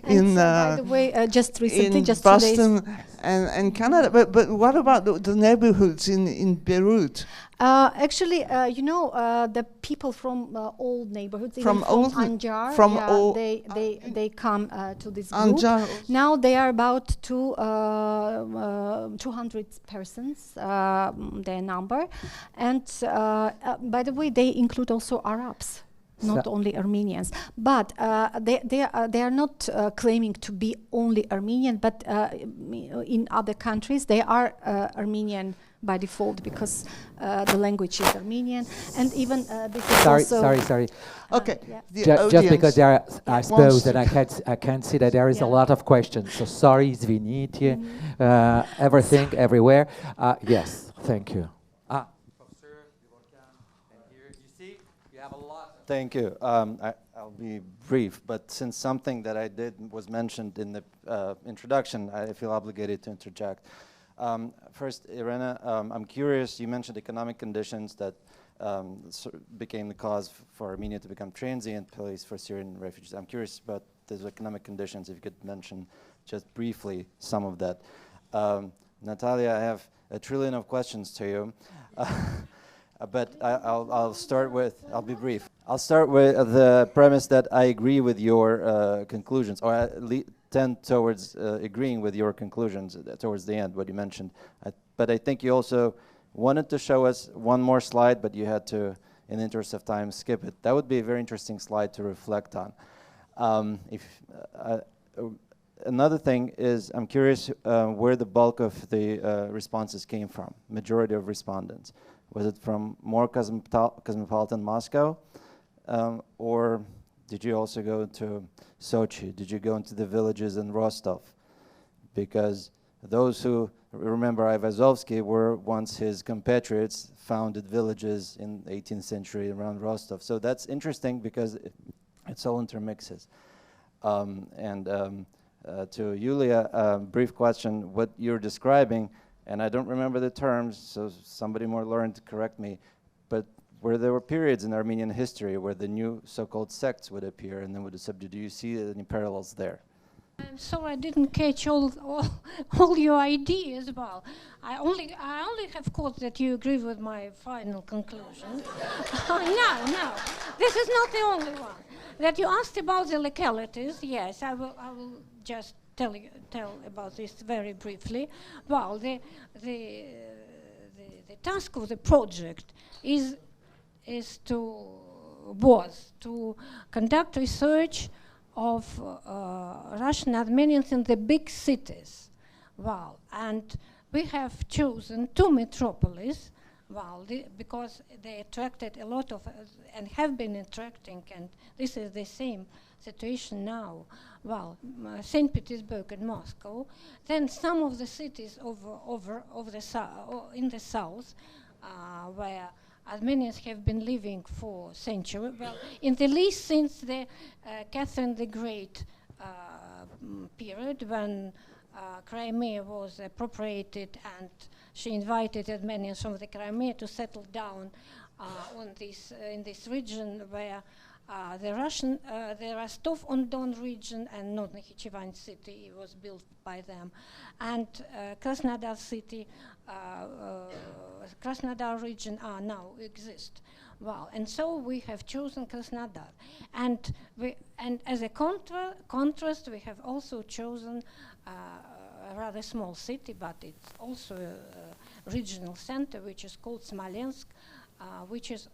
in by the way, just recently, in just Boston 2 days. and Canada. But what about the neighborhoods in Beirut? Actually, you know, the people from old neighborhoods, From even old- from Anjar, from old- they come to this group. Anjar. Now they are about 200 persons, their number, and by the way, they include also Arabs. Not only Armenians, but they are not claiming to be only Armenian, but in other countries they are Armenian by default, because the language is Armenian, and even this is also... Sorry. Okay. Just because there are, I suppose that Wants- I can see that there is a lot of questions. So sorry, извините, everything, everywhere. Yes, thank you. Thank you. I'll be brief, but since something that I did was mentioned in the introduction, I feel obligated to interject. First, Irena, I'm curious, you mentioned economic conditions that became the cause for Armenia to become transient place for Syrian refugees. I'm curious about those economic conditions, if you could mention just briefly some of that. Natalia, I have 1 trillion of questions to you. But I'll start with, I'll be brief. I'll start with the premise that I agree with your conclusions, or tend towards agreeing with your conclusions towards the end, what you mentioned. But I think you also wanted to show us one more slide, but you had to, in the interest of time, skip it. That would be a very interesting slide to reflect on. Another thing is, I'm curious where the bulk of the responses came from, majority of respondents. Was it from more cosmopolitan Moscow? Or did you also go to Sochi? Did you go into the villages in Rostov? Because those who remember Ayvazovsky were once his compatriots, founded villages in the 18th century around Rostov. So that's interesting because it's all intermixes. To Yulia, brief question, what you're describing, and I don't remember the terms, so somebody more learned to correct me, but where there were periods in Armenian history where the new so-called sects would appear and then would subdue. Do you see any parallels there? I'm sorry I didn't catch all your ideas. Well, I only have caught that you agree with my final conclusion. No, this is not the only one. That you asked about the localities. Yes, I will just tell about this very briefly. Well, the task of the project was to conduct research of Russian Armenians in the big cities. Well, and we have chosen 2 metropolis, well, because they attracted a lot of, and have been attracting, and this is the same situation now. Well, St. Petersburg and Moscow. Then some of the cities in the south, where Armenians have been living for centuries. Well, in the least since the Catherine the Great period, when Crimea was appropriated and she invited Armenians from the Crimea to settle down in this region where the Rostov-on-Don region and Nizhny city was built by them, and Krasnodar city, Krasnodar region now exist. Well, and so we have chosen Krasnodar, and as a contrast, we have also chosen a rather small city, but it's also a regional center, which is called Smolensk, which is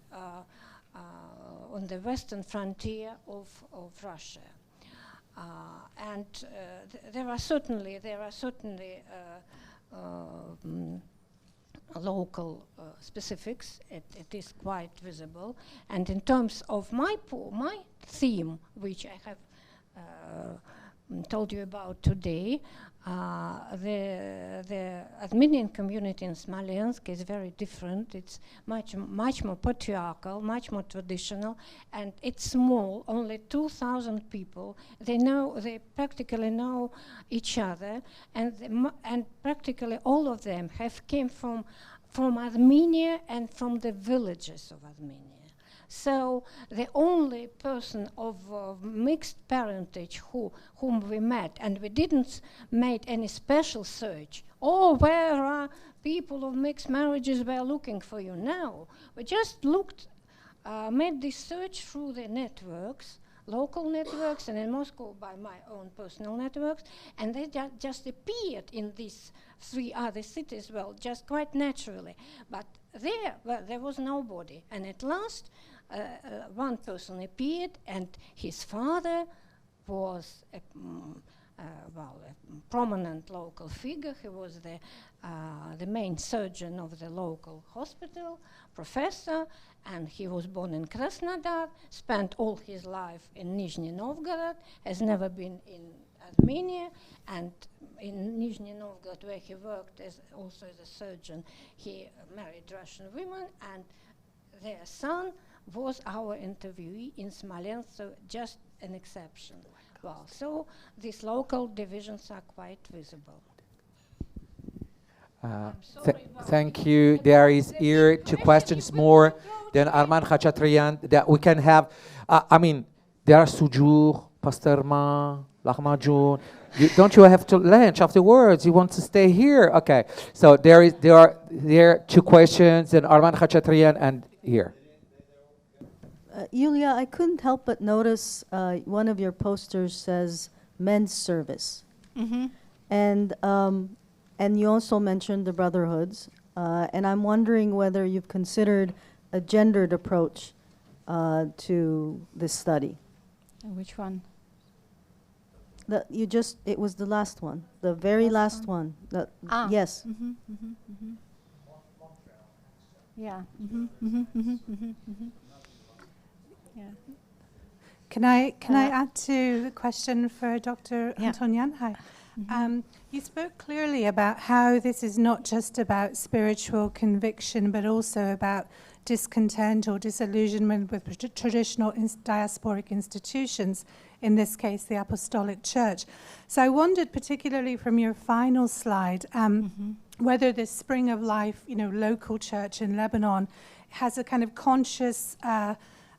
on the western frontier of Russia. There are certainly local specifics. It is quite visible. And in terms of my theme, which I have told you about today, the Armenian community in Smolensk is very different. It's much more patriarchal, much more traditional, and it's small. Only 2,000 people. They practically know each other, and practically all of them came from Armenia and from the villages of Armenia. So the only person of mixed parentage whom we met, and we didn't make any special search, where are people of mixed marriages, we are looking for you. No, we just made this search through the networks, local networks, and in Moscow by my own personal networks, and they just appeared in these 3 other cities, well, just quite naturally. But there was nobody, and at last, one person appeared, and his father was a prominent local figure. He was the main surgeon of the local hospital, professor, and he was born in Krasnodar, spent all his life in Nizhny Novgorod, has never been in Armenia, and in Nizhny Novgorod, where he worked also as a surgeon, he married Russian women, and their son was our interviewee in Smolensk, so just an exception. Well, so these local divisions are quite visible. Thank you. There is here 2 questions more. Then Arman Khachatryan, that we can have. There are sujour, pasterma, lahmacun. Don't you have to lunch afterwards? You want to stay here? Okay. So there are 2 questions, and Arman Khachatryan, and here. Yulia, I couldn't help but notice one of your posters says men's service. Mm-hmm. And you also mentioned the brotherhoods, and I'm wondering whether you've considered a gendered approach to this study. Which one? It was the last one, the very last one. Yes. Mm-hmm, mm-hmm, mm-hmm. Yeah. Mm-hmm, mm-hmm, mm-hmm, mm-hmm, mm-hmm. Yeah. Can I add to the question for Dr. Antonyan? Hi. Mm-hmm. You spoke clearly about how this is not just about spiritual conviction, but also about discontent or disillusionment with traditional diasporic institutions, in this case, the Apostolic Church. So I wondered, particularly from your final slide, whether this Spring of Life, local church in Lebanon has a kind of conscious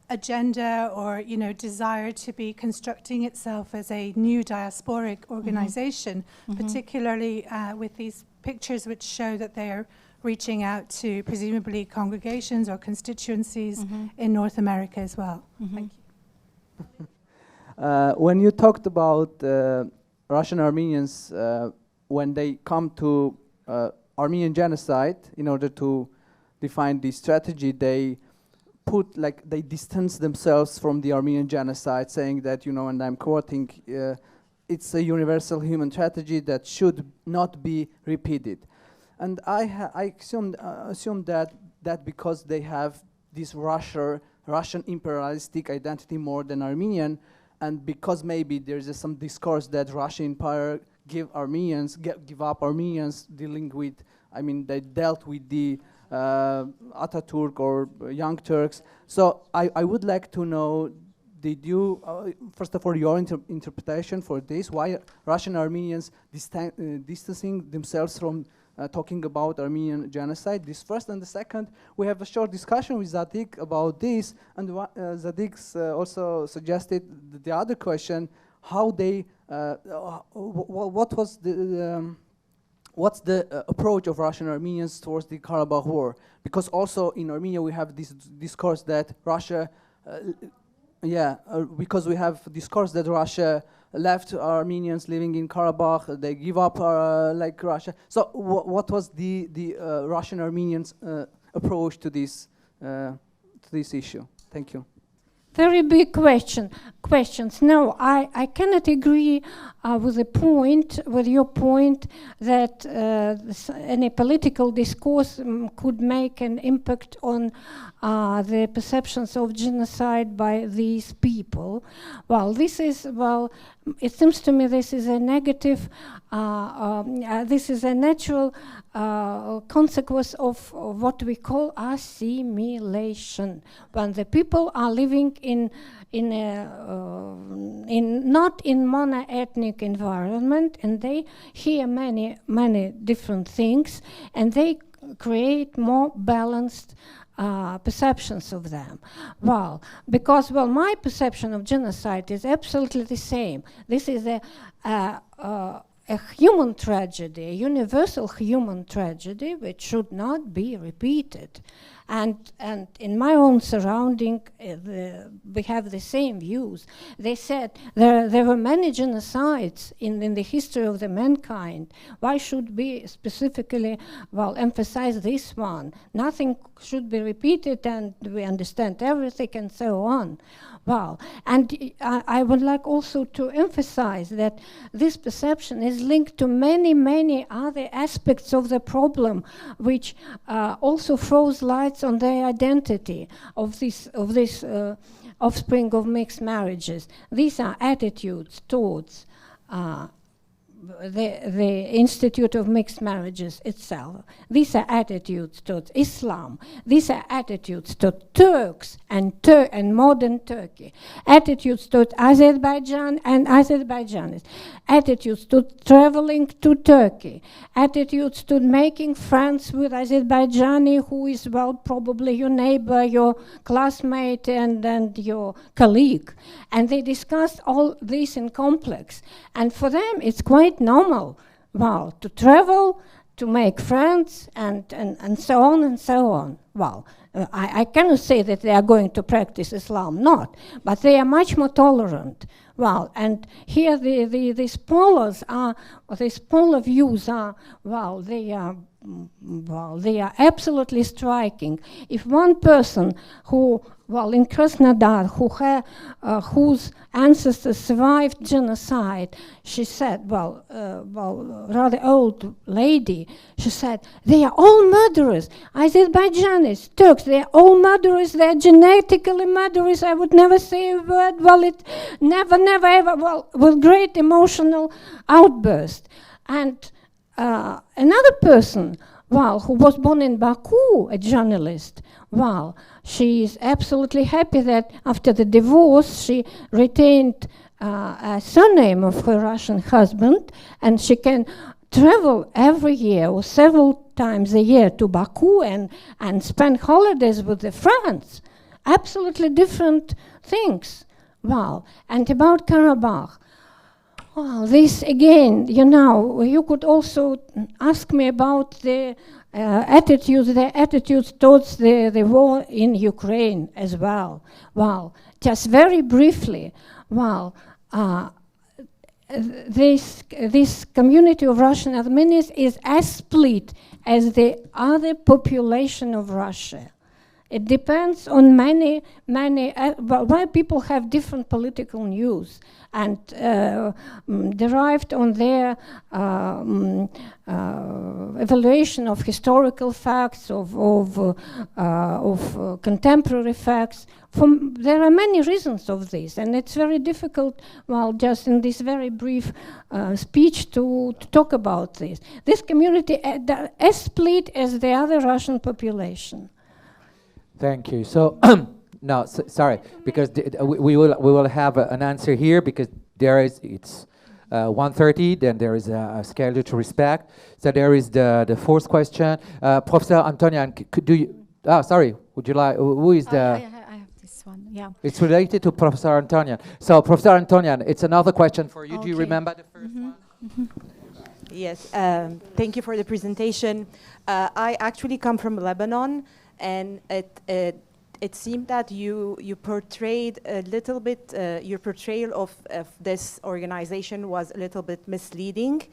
agenda or, desire to be constructing itself as a new diasporic organization, particularly with these pictures which show that they are reaching out to presumably congregations or constituencies in North America as well. Thank you. When you talked about Russian Armenians, when they come to Armenian genocide, in order to define the strategy, they distance themselves from the Armenian genocide, saying that, and I'm quoting, it's a universal human tragedy that should not be repeated. And I assume that because they have this Russian imperialistic identity more than Armenian, and because maybe there's some discourse that Russian Empire give up Armenians dealing with, they dealt with the Ataturk or Young Turks. So I would like to know, did you, first of all, your interpretation for this, why Russian Armenians distancing themselves from talking about Armenian genocide, this first, and the second, we have a short discussion with Zadig about this, and Zadig also suggested the other question, how they, what's the approach of Russian Armenians towards the Karabakh War? Because also in Armenia we have this discourse that Russia, because we have discourse that Russia left Armenians living in Karabakh, they give up like Russia. So what was the Russian Armenians approach to this issue? Thank you. Very big questions. No, I cannot agree with your point that any political discourse could make an impact on the perceptions of genocide by these people. It seems to me this is a negative, this is a natural consequence of what we call assimilation. When the people are living not in mono-ethnic environment, and they hear many different things, and they create more balanced perceptions of them. Because my perception of genocide is absolutely the same. This is a human tragedy, a universal human tragedy, which should not be repeated. And in my own surrounding, we have the same views. They said there were many genocides in the history of the mankind. Why should we specifically, emphasize this one? Nothing should be repeated, and we understand everything, and so on. And I would like also to emphasize that this perception is linked to many other aspects of the problem, which also throws lights on the identity of this offspring of mixed marriages. These are attitudes towards the Institute of Mixed Marriages itself. These are attitudes towards Islam. These are attitudes towards Turks and modern Turkey. Attitudes towards Azerbaijan and Azerbaijanis. Attitudes to traveling to Turkey. Attitudes to making friends with Azerbaijani who is, probably your neighbor, your classmate, and your colleague. And they discussed all this in complex. And for them, it's quite normal, to travel to make friends and so on and so on. Well, I cannot say that they are going to practice Islam, not, but they are much more tolerant. Well, and here these polar views are, well, they are absolutely striking. If one person who, well, in Krasnodar, whose ancestors survived genocide, she said, rather old lady, she said, they are all murderers. Azerbaijanis, Turks, they are all murderers, they are genetically murderers. I would never say a word, well, it never, ever, well, with great emotional outburst. And another person, well, who was born in Baku, a journalist, well, she is absolutely happy that after the divorce she retained a surname of her Russian husband, and she can travel every year or several times a year to Baku and spend holidays with the friends. Absolutely different things. Well, and about Karabakh, well, this again, you know, you could also ask me about the attitudes towards the war in Ukraine as well. Well, just very briefly, well, this community of Russian Armenians is as split as the other population of Russia. It depends on many, why people have different political news and derived on their evaluation of historical facts, of contemporary facts. There are many reasons of this, and it's very difficult, well, just in this very brief speech to talk about this. This community as split as the other Russian population. Thank you. So, no, sorry, because we will have an answer here because it's 1:30. Then there is a schedule to respect. So there is the fourth question. Professor Antonyan, do you? Sorry. Would you like? Who is the? I have this one. Yeah. It's related to Professor Antonyan. So, Professor Antonyan, it's another question for you. Okay. Do you remember the first one? Yes. Thank you for the presentation. I actually come from Lebanon. And it seemed that you portrayed a little bit, your portrayal of this organization was a little bit misleading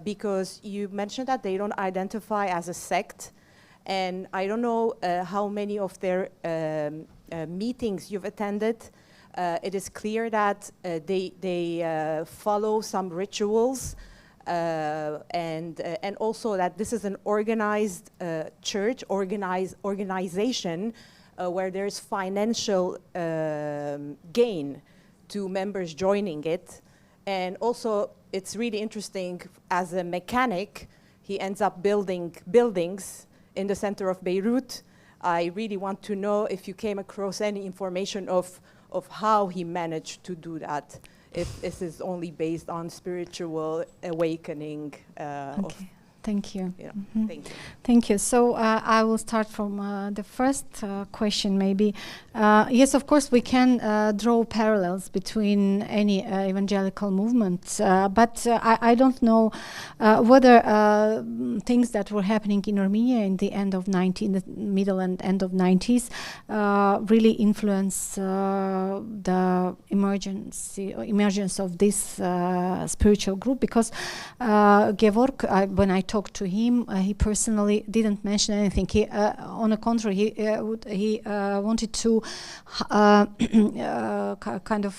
because you mentioned that they don't identify as a sect. And I don't know how many of their meetings you've attended. It is clear that they follow some rituals. And also that this is an organized church, organization where there's financial gain to members joining it. And also it's really interesting, as a mechanic, he ends up building buildings in the center of Beirut. I really want to know if you came across any information of how he managed to do that. If this is only based on spiritual awakening. Okay. Thank you. You know, Thank you. Thank you. So I will start from the first question, maybe. Yes, of course, we can draw parallels between any evangelical movement, but I don't know whether things that were happening in Armenia in the middle and end of 90s really influenced the emergence of this spiritual group, because Gevorg, when I talked to him, he personally didn't mention anything. He, on the contrary, he wanted to kind of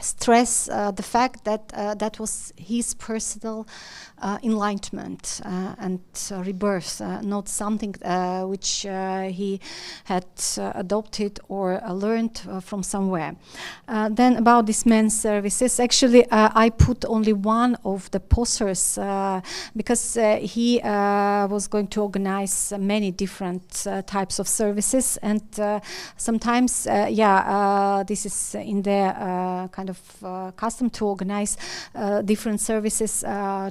stress the fact that that was his personal enlightenment and rebirth, not something which he had adopted or learned from somewhere. Then about this men's services, actually I put only one of the posters because he was going to organize many different types of services, and sometimes this is in their kind kind of custom to organize different services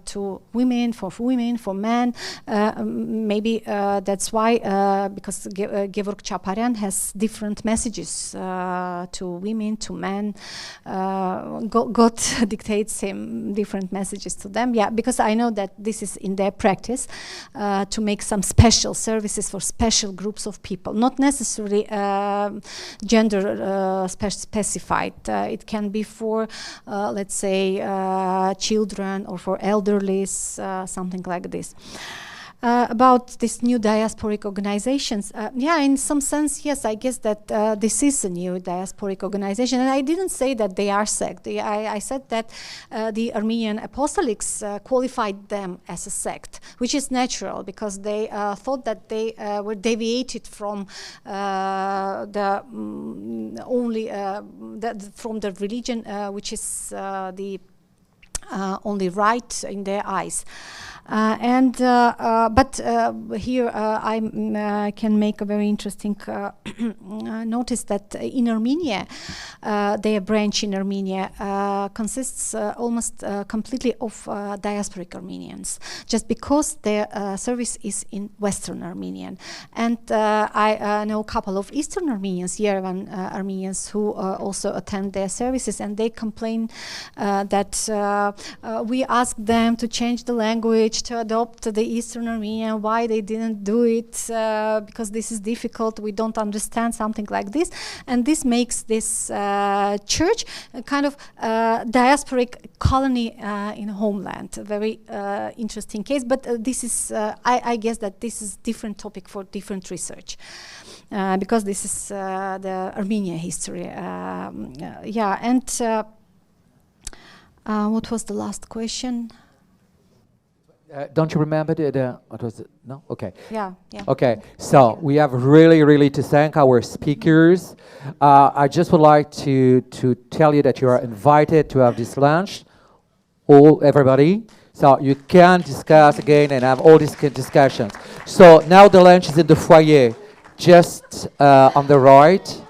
to women, for men. Maybe that's why, because Gevorg Chaparyan has different messages to women, to men. God dictates him different messages to them. Yeah, because I know that this is in their practice to make some special services for special groups of people, not necessarily gender specified. It can be for, let's say, children or for elderlies, something like this. About these new diasporic organizations, yeah, in some sense, yes, I guess that this is a new diasporic organization, and I didn't say that they are sect. I said that the Armenian apostolics qualified them as a sect, which is natural because they thought that they were deviated from the from the religion, which is the only right in their eyes. But here I can make a very interesting notice that in Armenia, their branch in Armenia consists almost completely of diasporic Armenians, just because their service is in Western Armenian. And I know a couple of Eastern Armenians, Yerevan Armenians, who also attend their services, and they complain that we asked them to change the language, to adopt the Eastern Armenian, why they didn't do it, because this is difficult, we don't understand, something like this. And this makes this church a kind of diasporic colony in a homeland, a very interesting case. But this is, I guess that this is different topic for different research. Because this is the Armenian history. Yeah, and what was the last question? Don't you remember what was it? No? Okay. Yeah. Okay, so we have really to thank our speakers. I just would like to tell you that you are invited to have this lunch, everybody. So you can discuss again and have all these discussions. So now the lunch is in the foyer, just on the right.